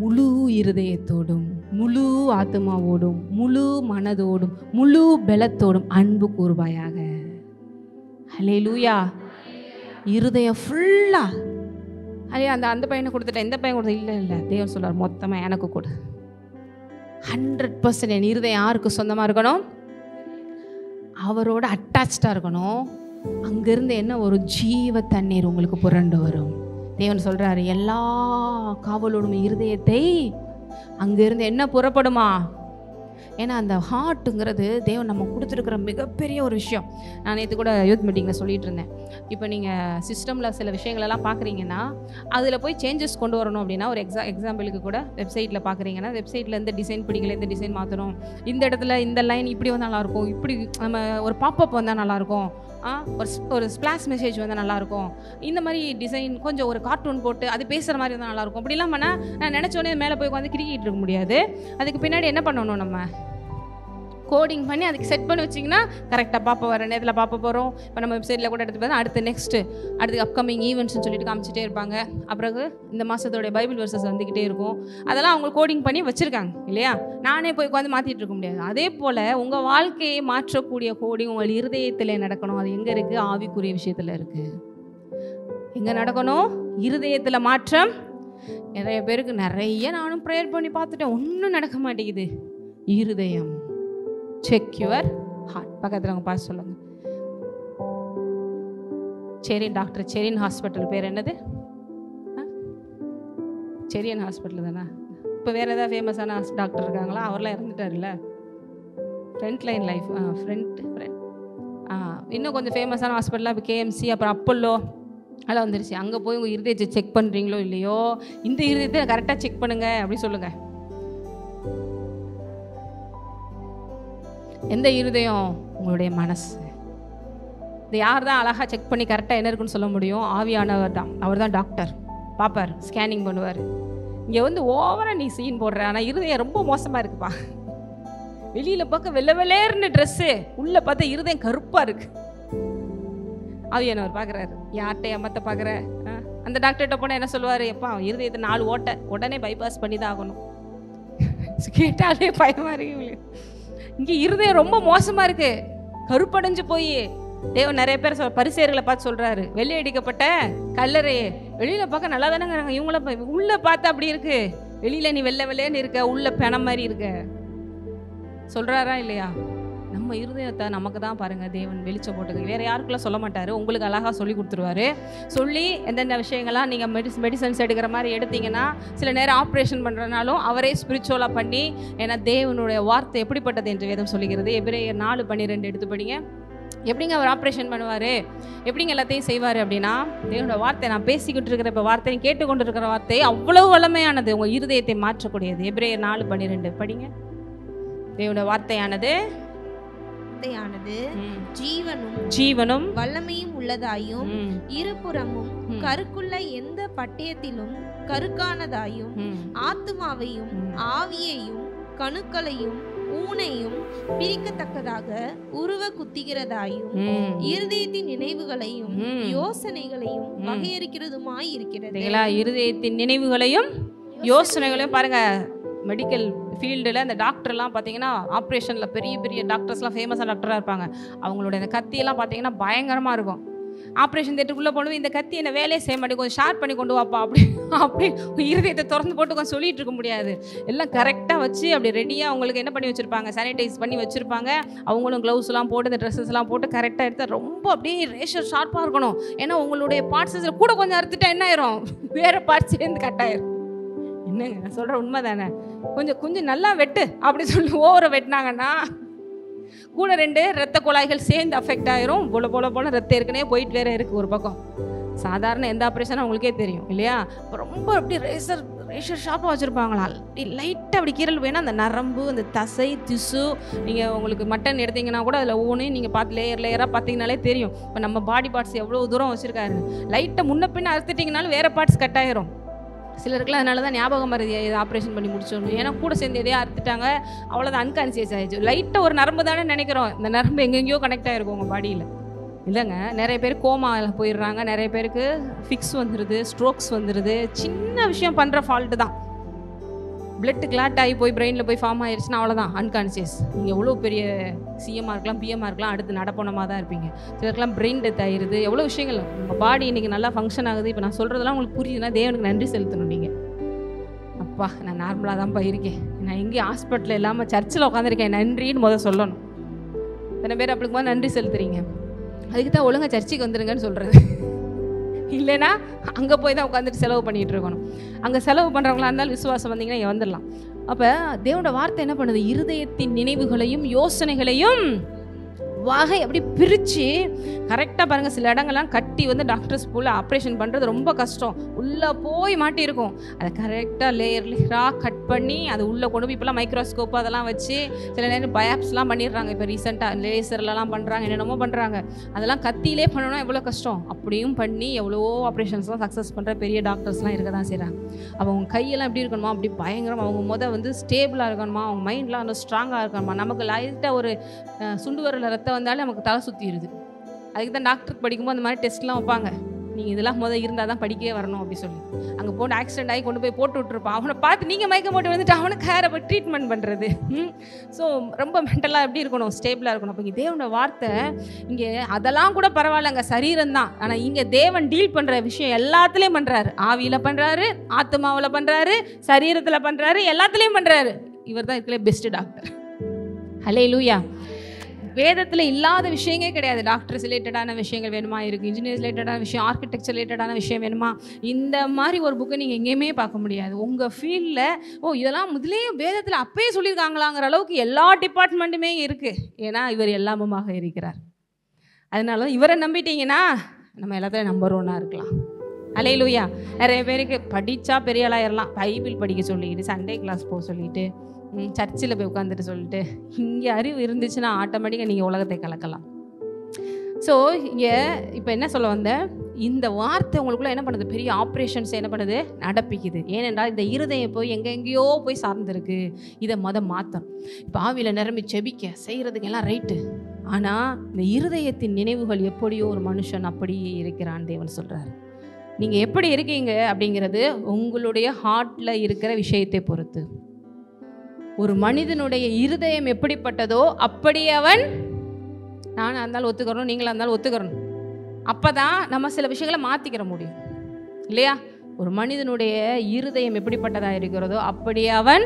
முழு இருதயத்தோடும், முழு ஆத்மாவோடும், முழு மனதோடும், முழு பலத்தோடும் அன்பு கூறுவாயாக. ஹல்லேலூயா. இருதயம் ஃபுல்லா. அதே அந்த பையனை கொடுத்துட்டேன், இந்த பையன் கொடுத்த, இல்லை தேவன் சொல்றார் மொத்தமாக எனக்கு கொடு. 100% என் இருதயம் யாருக்கு சொந்தமாக இருக்கணும்? அவரோட அட்டாச்சாக இருக்கணும். அங்கிருந்து என்ன ஒரு ஜீவ தண்ணீர் உங்களுக்கு புரண்டு வரும். தேவன் சொல்றாரு எல்லா காவலோடும் இருதயத்தை அங்கிருந்து என்ன புறப்படுமா? ஏன்னா அந்த ஹார்ட்டுங்கிறது தேவன் நம்ம கொடுத்துருக்கிற மிகப்பெரிய ஒரு விஷயம். நான் நேற்று கூட யூத் மீட்டிங்கில் சொல்லிட்டு இருந்தேன். இப்போ நீங்கள் சிஸ்டமில் சில விஷயங்களெல்லாம் பார்க்குறீங்கன்னா அதில் போய் சேஞ்சஸ் கொண்டு வரணும் அப்படின்னா, ஒரு எக்ஸாம்பிளுக்கு கூட வெப்சைட்டில் பார்க்குறீங்கன்னா, வெப்சைட்டில் இந்த டிசைன் பிடிக்கல, இந்த டிசைன் மாற்றணும், இந்த இடத்துல இந்த லைன் இப்படி வந்தால் நல்லாயிருக்கும், இப்படி நம்ம ஒரு பாப்பப் வந்தால் நல்லாயிருக்கும், ஒரு ஸ்பிளாஷ் மெசேஜ் வந்தால் நல்லாயிருக்கும், இந்த மாதிரி டிசைன் கொஞ்சம் ஒரு கார்ட்டூன் போட்டு அது பேசுகிற மாதிரி வந்தால் நல்லாயிருக்கும். அப்படிலாம் பண்ணால் நான் நினச்சோடனே மேலே போய் உட்காந்து கிரிக்கிட்டு இருக்க முடியாது. அதுக்கு பின்னாடி என்ன பண்ணணும்? நம்ம கோடிங் பண்ணி அதுக்கு செட் பண்ணி வச்சிங்கன்னா கரெக்டாக பார்ப்ப வர நேரத்தில் பார்க்க போகிறோம். இப்போ நம்ம வெப்சைட்டில் கூட எடுத்து பார்த்தா அடுத்து அப்கமிங் ஈவெண்ட்ஸ்னு சொல்லிட்டு காமிச்சிட்டே இருப்பாங்க. அப்புறம் இந்த மாதத்தோடைய பைபிள் வெர்சஸ் வந்துக்கிட்டே இருக்கும். அதெல்லாம் அவங்க கோடிங் பண்ணி வச்சுருக்காங்க இல்லையா? நானே போய் உட்காந்து மாற்றிட்டு இருக்க முடியாது. அதே போல் உங்கள் வாழ்க்கையை மாற்றக்கூடிய கோடிங் உங்கள் இருதயத்தில் நடக்கணும். அது எங்கே இருக்குது? ஆவிக்குரிய விஷயத்தில் இருக்குது. எங்கே நடக்கணும்? இருதயத்தில் மாற்றம். நிறைய பேருக்கு நானும் ப்ரேயர் பண்ணி பார்த்துட்டேன், ஒன்றும் நடக்க மாட்டேங்குது. இருதயம். Check your heart. பக்கத்தில் அவங்க பார்த்து சொல்லுங்க. டாக்டர் செரின் ஹாஸ்பிட்டல் பேர் என்னது? செரியன் ஹாஸ்பிட்டல் தானே? இப்போ வேறு ஏதாவது ஃபேமஸான டாக்டர் இருக்காங்களா? அவரெலாம் இறந்துட்டார்ல. ஃப்ரண்ட் லைன் லைஃப் இன்னும் கொஞ்சம் ஃபேமஸான ஹாஸ்பிட்டலாக இப்போ கேஎம்சி, அப்புறம் அப்போல்லோ அதெல்லாம் வந்துருச்சு. அங்கே போய் உங்கள் இருதயத்தை செக் பண்ணுறீங்களோ இல்லையோ, இந்த இருதயத்தை கரெக்டாக செக் பண்ணுங்க அப்படி சொல்லுங்கள். எந்த இருதயம்? உங்களுடைய மனசு. இது யார் தான் அழகாக செக் பண்ணி கரெக்டாக என்ன இருக்குன்னு சொல்ல முடியும்? ஆவியானவர் தான். அவர் தான் டாக்டர். பார்ப்பார், ஸ்கேனிங் பண்ணுவார். இங்கே வந்து ஓவராக நீ சீன் போடுற, ஆனால் இருதயம் ரொம்ப மோசமாக இருக்குப்பா. வெளியில் பார்க்க வெள்ளை ட்ரெஸ்ஸு, உள்ளே பார்த்தா இருதயம் கருப்பாக இருக்கு. ஆவியானவர் பார்க்குறாரு. யார்கிட்ட ஏமாத்த பார்க்குற? அந்த டாக்டர்கிட்ட போனால் என்ன சொல்லுவார்? எப்பா இருதயத்தை 4 ஓட்டை உடனே பைபாஸ் பண்ணி தான் ஆகணும். கேட்டாலே பயமாக இருக்கு. இங்கே இருதயம் ரொம்ப மோசமாக இருக்கு, கருப்படைஞ்சு போய். தேவன் நிறைய பேர் பரிசேயர்களை பார்த்து சொல்கிறாரு, வெள்ளை அடிக்கப்பட்ட கல்லறையே, வெளியில் பார்க்க நல்லா தானேங்கிறாங்க, இவங்கள உள்ளே பார்த்தா அப்படி இருக்கு, வெளியில் நீ வெள்ளைன்னு இருக்க, உள்ள பெணம் மாதிரி இருக்க. சொல்கிறாரா இல்லையா? நம்ம இருதயத்தை நமக்கு தான் பாருங்கள் தேவன் வெளிச்சம் போட்டுக்க. வேறு யாருக்குள்ள சொல்ல மாட்டார், உங்களுக்கு அழகாக சொல்லி கொடுத்துருவாரு. சொல்லி எந்தெந்த விஷயங்கள்லாம் நீங்கள் மெடிசன்ஸ் எடுக்கிற மாதிரி எடுத்தீங்கன்னா, சில நேரம் ஆப்ரேஷன் பண்ணுறனாலும் அவரே ஸ்பிரிச்சுவலாக பண்ணி, ஏன்னா தேவனுடைய வார்த்தை எப்படிப்பட்டது என்று வேதம் சொல்லுகிறது. எபிரேயர் 4:12 எடுத்து படிங்க. எப்படிங்க அவர் ஆப்ரேஷன் பண்ணுவார், எப்படிங்க எல்லாத்தையும் செய்வார் அப்படின்னா, தேவனோட வார்த்தை, நான் பேசிக்கிட்டு இருக்கிற இப்போ வார்த்தையும் கேட்டுக்கொண்டு இருக்கிற வார்த்தை அவ்வளவு வல்லமையானது, உங்கள் இருதயத்தை மாற்றக்கூடியது. எபிரேயர் 4:12 படிங்க. தேவனோட வார்த்தையானது ஜீவனும் வல்லமையும் உள்ளதாயும் இருபுறமும் கருக்குள்ள எந்த பட்டயத்திலும் கருக்கானதாயும் ஆத்துமாவையும் ஆவியையும் கணுக்களையும் ஊனையும் பிரிக்கத்தக்கதாக உருவ குத்துகிறதாயும் இருதயத்தின் நினைவுகளையும் யோசனைகளையும் வகையறுக்கிறதுமாய் இருக்கிறது. இருதயத்தின் நினைவுகளையும் யோசனைகளையும் பாருங்க. மெடிக்கல் ஃபீல்டில் அந்த டாக்டர்லாம் பார்த்தீங்கன்னா, ஆப்ரேஷனில் பெரிய பெரிய டாக்டர்ஸ்லாம் ஃபேமஸான டாக்டராக இருப்பாங்க. அவங்களோட இந்த கத்தியெல்லாம் பார்த்தீங்கன்னா பயங்கரமாக இருக்கும். ஆப்ரேஷன் தேட்டருக்குள்ளே போனது, இந்த கத்தி என்ன வேலையை செய்ய மாட்டேன், கொஞ்சம் ஷார்ப் பண்ணி கொண்டு வாப்பா அப்படி இருதயத்தை திறந்து போட்டு கொஞ்சம் சொல்லிட்டு இருக்க முடியாது. எல்லாம் கரெக்டாக வச்சு அப்படி ரெடியாக அவங்களுக்கு என்ன பண்ணி வச்சுருப்பாங்க, சானிடைஸ் பண்ணி வச்சுருப்பாங்க. அவங்களும் க்ளவுஸ்லாம் போட்டு இந்த ட்ரெஸ்ஸஸ்லாம் போட்டு கரெக்டாக எடுத்து ரொம்ப அப்படியே ரேஷர் ஷார்ப்பாக இருக்கணும். ஏன்னா உங்களுடைய பார்ட்ஸஸில் கூட கொஞ்சம் அறுத்துட்டா என்ன ஆயிரும், வேறு பார்ட்ஸ் சேர்ந்து கட் ஆயிரும். என்னங்க நான் சொல்கிற உண்மை தானே? கொஞ்சம் நல்லா வெட்டு அப்படி சொல்லி ஓவரை வெட்டினாங்கன்னா கூட 2 ரத்த குழாய்கள் சேர்ந்து அஃபெக்ட் ஆயிரும். போல ரத்தம் ஏற்கனவே போயிட்டு வேற இருக்குது ஒரு பக்கம். சாதாரண எந்த ஆப்ரேஷனும் உங்களுக்கே தெரியும் இல்லையா? ரொம்ப அப்படி ரேஷர் ஷார்ப்பாக வச்சுருப்பாங்களா, அப்படி லைட்டாக அப்படி கீரல் வேணால் அந்த நரம்பு, அந்த தசை, திசு, நீங்கள் உங்களுக்கு மட்டன் எடுத்தீங்கன்னா கூட அதில் ஒவ்வொன்றையும் நீங்கள் பார்த்து லேயராக பார்த்தீங்கனாலே தெரியும். இப்போ நம்ம பாடி பார்ட்ஸ் எவ்வளோ தூரம் வச்சுருக்காரு. லைட்டாக முன்ன பின்ன அறுத்துட்டிங்கனாலும் வேறு பார்ட்ஸ் கட் ஆயிரும். சிலருக்குலாம் அதனால தான் ஞாபகம் வருது, இதை ஆப்ரேஷன் பண்ணி முடிச்சோன்னு. ஏன்னா கூட சேர்ந்து எதையோ அறுத்துட்டாங்க, அவ்வளோதான், அன்கான்சியஸ் ஆகிடுச்சு. லைட்டாக ஒரு நரம்பு தானே நினைக்கிறோம், இந்த நரம்பு எங்கெங்கேயோ கனெக்ட் ஆகிருக்கும் உங்கள் பாடியில். இல்லைங்க, நிறைய பேர் கோமாவில் போயிடுறாங்க, நிறைய பேருக்கு ஃபிக்ஸ் வந்துடுது, ஸ்ட்ரோக்ஸ் வந்துடுது. சின்ன விஷயம் பண்ணுற ஃபால்ட்டு தான். பிளட் கிளாட் ஆகி போய் பிரெயினில் போய் ஃபார்ம் ஆயிடுச்சுன்னா அவ்வளோதான், அன்கான்சியஸ். நீங்கள் எவ்வளோ பெரிய சிஎம்மாக இருக்கலாம், பிஎம்மாக இருக்கலாம், அடுத்து நடப்போனமாக தான் இருப்பீங்க. சிலருக்குலாம் பிரெயின் டெத் ஆயிடுது. எவ்வளோ விஷயங்கள். உங்கள் பாடி இன்றைக்கி நல்லா ஃபங்க்ஷன் ஆகுது. இப்போ நான் சொல்கிறதெல்லாம் உங்களுக்கு புரியுதுன்னா தேவனுக்கு நன்றி செலுத்தணும். நீங்கள் அப்பா நான் நார்மலாக தான்ப்பா இருக்கேன், நான் எங்கேயும் ஹாஸ்பிட்டலில் இல்லாமல் சர்ச்சில் உட்காந்துருக்கேன், நன்றின்னு சொல்லணும். இத்தனை பேர் அப்படி போது நன்றி செலுத்துறீங்க. அதுக்கு தான் ஒழுங்காக சர்ச்சுக்கு வந்துடுங்கன்னு சொல்கிறது. இல்லைன்னா அங்கே போய் தான் உட்காந்துட்டு செலவு பண்ணிகிட்டு இருக்கணும். அங்கே செலவு பண்ணுறவங்களா இருந்தாலும் விசுவாசம் வந்தீங்கன்னா இங்கே வந்துடலாம். அப்போ தேவனோட வார்த்தை என்ன பண்ணுது? இருதயத்தின் நினைவுகளையும் யோசனைகளையும் வகை அப்படி பிரித்து கரெக்டாக பாருங்கள். சில இடங்கள்லாம் கட்டி டாக்டர்ஸ் போல் ஆப்ரேஷன் பண்ணுறது ரொம்ப கஷ்டம். உள்ளே போய் மாட்டியிருக்கும். அதை கரெக்டாக லேயராக கட் பண்ணி அது உள்ளே கொண்டு போய் இப்போலாம் மைக்ரோஸ்கோப் அதெல்லாம் வச்சு சில நேரம் பயாப்ஸ்லாம் பண்ணிடுறாங்க. இப்போ ரீசெண்டாக லேசர்லாம் பண்ணுறாங்க, என்னென்னமோ பண்ணுறாங்க. அதெல்லாம் கத்தியிலே பண்ணணும்னா எவ்வளோ கஷ்டம். அப்படியும் பண்ணி எவ்வளவோ ஆப்ரேஷன்ஸ்லாம் சக்ஸஸ் பண்ணுற பெரிய டாக்டர்ஸ்லாம் இருக்க தான் செய்கிறாங்க. அவங்க கையெல்லாம் எப்படி இருக்கணுமா? அப்படி பயங்கரம். அவங்க ஸ்டேபிளாக இருக்கணுமா? அவங்க மைண்ட்லாம் இன்னும் ஸ்ட்ராங்காக இருக்கணுமா? நமக்கு லைட்டாக ஒரு சுண்டு வரல ரத்தம் வந்தாலே நமக்கு தலை சுற்றிடுது. அதுக்கு தான் டாக்டருக்கு படிக்கும்போது அந்த மாதிரி டெஸ்ட்லாம் வைப்பாங்க. நீங்கள் இதெல்லாம் இருந்தால் தான் படிக்கவே வரணும் அப்படி சொல்லி. அங்கே போட்டு ஆக்சிடென்ட் ஆகி கொண்டு போய் போட்டு விட்டுருப்பான். அவனை பார்த்து நீங்கள் மயக்கம் போட்டு வந்துட்டு அவனுக்கு ஹேரை போய் ட்ரீட்மெண்ட் பண்ணுறது. ஸோ ரொம்ப மென்டலாக எப்படி இருக்கணும்? ஸ்டேபிளாக இருக்கணும். அப்போ இங்கே தேவனோட வார்த்தை இங்கே அதெல்லாம் கூட பரவாயில்லங்க, சரீரம் தான். ஆனால் இங்கே தேவன் டீல் பண்ணுற விஷயம் எல்லாத்துலேயும் பண்ணுறாரு. ஆவியில் பண்ணுறாரு, ஆத்மாவில் பண்ணுறாரு, சரீரத்தில் பண்ணுறாரு, எல்லாத்துலேயும் பண்ணுறாரு. இவர் தான் இதுக்குள்ளே பெஸ்ட்டு டாக்டர். ஹல்லேலூயா. வேதத்தில் இல்லாத விஷயங்களே கிடையாது. டாக்டர்ஸ் ரிலேட்டடான விஷயங்கள் வேணுமா இருக்குது, இன்ஜினியர்ஸ் ரிலேட்டடான விஷயம், ஆர்கிடெக்சர் ரிலேட்டடான விஷயம் வேணுமா, இந்த மாதிரி ஒரு புக்கை நீங்கள் எங்கேயுமே பார்க்க முடியாது. உங்கள் ஃபீல்டில் இதெல்லாம் முதலே வேதத்தில் அப்பயே சொல்லியிருக்காங்களாங்கிற அளவுக்கு எல்லா டிபார்ட்மெண்ட்டுமே இருக்குது. ஏன்னா இவர் எல்லாமுமாக இருக்கிறார். அதனால இவரை நம்பிட்டீங்கன்னா நம்ம எல்லாத்தையும் நம்பர் 1 இருக்கலாம். ஹல்லேலூயா. நிறைய பேருக்கு படித்தா பெரிய ஆளாயிரலாம். பைபிள் படிக்க சொல்லிக்கிட்டு, சண்டே கிளாஸ் போக சொல்லிட்டு, சர்ச்சில் போய் உட்காந்துட்டு சொல்லிட்டு, இங்கே அறிவு இருந்துச்சுன்னா ஆட்டோமேட்டிக்காக நீங்கள் உலகத்தை கலக்கலாம். ஸோ இங்கே இப்போ என்ன சொல்ல வந்தேன்? இந்த வார்த்தை உங்களுக்குள்ள என்ன பண்ணுது? பெரிய ஆப்ரேஷன்ஸ் என்ன பண்ணுது? நடப்பிக்குது. ஏனென்றால் இந்த இருதயம் போய் எங்கெங்கேயோ போய் சார்ந்திருக்கு. இதை மாற்றணும். இப்போ ஆவியில் நிரம்பி செபிக்க செய்கிறதுக்கு எல்லாம் ரைட்டு. ஆனால் இந்த இருதயத்தின் நினைவுகள் எப்படியோ ஒரு மனுஷன் அப்படியே இருக்கிறான் தேவன் சொல்கிறார். நீங்கள் எப்படி இருக்கீங்க அப்படிங்கிறது உங்களுடைய ஹார்ட்டில் இருக்கிற விஷயத்தை பொறுத்து. ஒரு மனிதனுடைய இருதயம் எப்படிப்பட்டதோ அப்படி அவன், நானாக இருந்தாலும் ஒத்துக்கிறணும், நீங்களாக இருந்தாலும் ஒத்துக்கிறணும். அப்போ தான் நம்ம சில விஷயங்களை மாற்றிக்கிற முடியும் இல்லையா? ஒரு மனிதனுடைய இருதயம் எப்படிப்பட்டதாக இருக்கிறதோ அப்படி அவன்,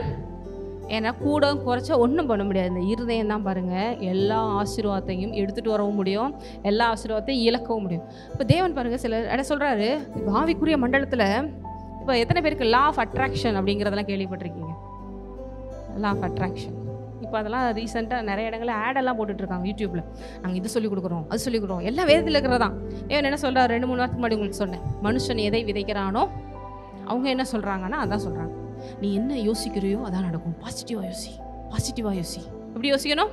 ஏன்னா கூட குறைச்சா ஒன்றும் பண்ண முடியாது. இந்த இருதயம் தான் பாருங்கள் எல்லா ஆசீர்வாதத்தையும் எடுத்துகிட்டு வரவும் முடியும், எல்லா ஆசீர்வாதத்தையும் இழக்கவும் முடியும். இப்போ தேவன் பாருங்கள் சில இடம் சொல்கிறாரு, ஆவிக்குரிய மண்டலத்தில் இப்போ எத்தனை பேருக்கு லா ஆஃப் அட்ராக்ஷன் அப்படிங்கிறதெல்லாம் கேள்விப்பட்டிருக்கீங்க? லா ஆஃப் அட்ராக்ஷன் இப்போ அதெல்லாம் ரீசெண்டாக நிறைய இடங்களில் ஆடெல்லாம் போட்டுட்ருக்காங்க யூடியூப்பில். நாங்கள் இது சொல்லிக் கொடுக்குறோம், அது சொல்லிக் கொடுக்குறோம், எல்லாம் வேதத்தில் இருக்கிறதான். ஏன் என்ன சொல்கிறார்? 2-3 வாரத்துக்கு முன்னாடி உங்களுக்கு சொன்னேன், மனுஷன் எதை விதைக்கிறானோ அவங்க என்ன சொல்கிறாங்கன்னா அதான் சொல்கிறாங்க. நீ என்ன யோசிக்கிறியோ அதான் நடக்கும். பாசிட்டிவாக யோசி, பாசிட்டிவாக யோசி. எப்படி யோசிக்கணும்?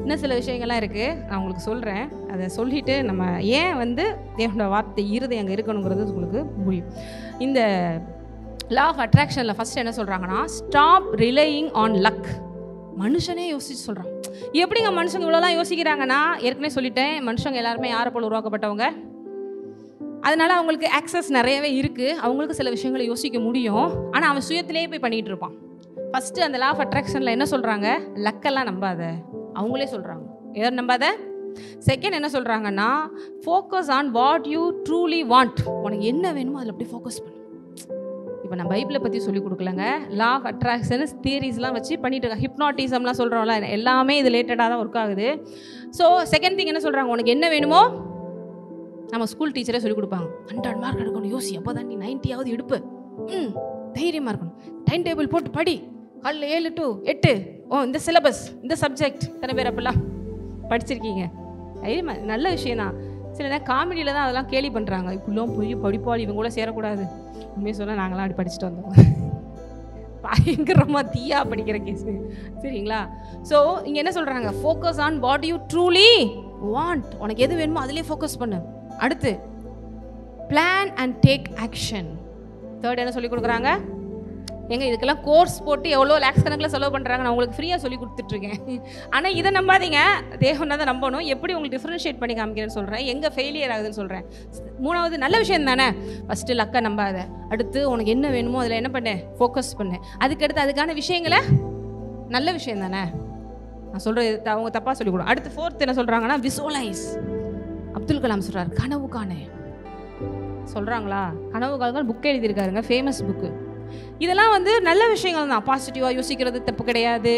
இன்னும் சில விஷயங்கள்லாம் இருக்குது, நான் உங்களுக்கு சொல்கிறேன். அதை சொல்லிவிட்டு நம்ம ஏன் தேவனோட வார்த்தை இருதயம் அங்கே இருக்கணுங்கிறது உங்களுக்கு முடியும். இந்த லா ஆஃப் அட்ராக்ஷனில் ஃபஸ்ட்டு என்ன சொல்கிறாங்கன்னா, ஸ்டாப் ரிலையிங் ஆன் லக். மனுஷனே யோசிச்சு சொல்கிறான். எப்படிங்க மனுஷங்க இவ்வளோலாம் யோசிக்கிறாங்கன்னா, ஏற்கனவே சொல்லிட்டேன், மனுஷங்க எல்லாருமே யாரை போல் உருவாக்கப்பட்டவங்க. அதனால் அவங்களுக்கு ஆக்சஸ் நிறையவே இருக்குது. அவங்களுக்கு சில விஷயங்களை யோசிக்க முடியும். ஆனால் அவன் சுயத்திலேயே போய் பண்ணிகிட்டு இருப்பான். ஃபஸ்ட்டு அந்த லா ஆஃப் அட்ராக்ஷனில் என்ன சொல்கிறாங்க? லக்கெல்லாம் நம்பாத, அவங்களே சொல்கிறாங்க. எதை நம்பாத? செகண்ட் என்ன சொல்கிறாங்கன்னா, focus on what you truly want. உனக்கு என்ன வேணுமோ அதில் அப்படியே ஃபோக்கஸ் பண்ணு. இப்போ நான் பைபிளை பற்றி சொல்லிக் கொடுக்கலங்க, லா ஆஃப் அட்ராக்ஷன் தியரிஸ்லாம் வச்சு பண்ணிட்டு இருக்காங்க. ஹிப்னாட்டிசம்லாம் சொல்கிறோம்ல, எல்லாமே இது ரிலேட்டடாக தான் ஒர்க் ஆகுது. ஸோ செகண்ட் திங் என்ன சொல்கிறாங்க? உனக்கு என்ன வேணுமோ, நம்ம ஸ்கூல் டீச்சரே சொல்லிக் கொடுப்பாங்க, 100 மார்க் எடுக்கணும், யோசி, அப்போ தான் நீ 90 எடுப்பு, தைரியமாக இருக்கணும், டைம் டேபிள் போட்டு படி, காலையில் 7 to 8, இந்த சிலபஸ், இந்த சப்ஜெக்ட். எத்தனை பேர் அப்பெல்லாம் படிச்சிருக்கீங்க? தைரியமாக, நல்ல விஷயம் தான். சில நேரம் காமெடியில் தான் அதெல்லாம் கேலி பண்ணுறாங்க. இப்படிலாம் போய் படிப்பாள், இவங்க கூட சேரக்கூடாது. உண்மையை சொன்னால் நாங்களாம் அப்படி படிச்சுட்டு வந்தோம். பயங்கரமாக தீயா படிக்கிற கேஸு, சரிங்களா? ஸோ இங்கே என்ன சொல்கிறாங்க? Focus on what you truly want. உனக்கு எது வேணுமோ அதிலே ஃபோக்கஸ் பண்ணு. அடுத்து plan and take action. Third என்ன சொல்லி கொடுக்குறாங்க? எங்க இதுக்கெல்லாம் கோர்ஸ் போட்டு எவ்வளோ லேக்ஸ் கணக்கில் செலவு பண்ணுறாங்க, நான் உங்களுக்கு ஃப்ரீயாக சொல்லி கொடுத்துட்ருக்கேன். ஆனால் இதை நம்பாதீங்க, தேவனை தான் நம்பணும். எப்படி உங்களுக்கு டிஃப்ரென்ஷியேட் பண்ணி காமிக்கிறேன்னு சொல்கிறேன், எங்கே ஃபெயிலியர் ஆகுதுன்னு சொல்கிறேன். 3வது நல்ல விஷயம் தானே. ஃபஸ்ட்டு லக்கை நம்பாத, அடுத்து உனக்கு என்ன வேணுமோ அதில் என்ன பண்ணு, ஃபோக்கஸ் பண்ணு. அதுக்கடுத்து அதுக்கான விஷயங்களை நல்ல விஷயம் தானே. நான் சொல்கிறது அவங்க தப்பாக சொல்லிக் கொடுக்கும். அடுத்து 4th என்ன சொல்கிறாங்கன்னா விசுவலைஸ். அப்துல் கலாம் சொல்கிறார் கனவு காணு சொல்கிறாங்களா, கனவு காணுங்கள் புக் எழுதியிருக்காருங்க, ஃபேமஸ் புக்கு. இதெல்லாம் வந்து நல்ல விஷயங்கள் தான். பாசிட்டிவாக யோசிக்கிறது தப்பு கிடையாது.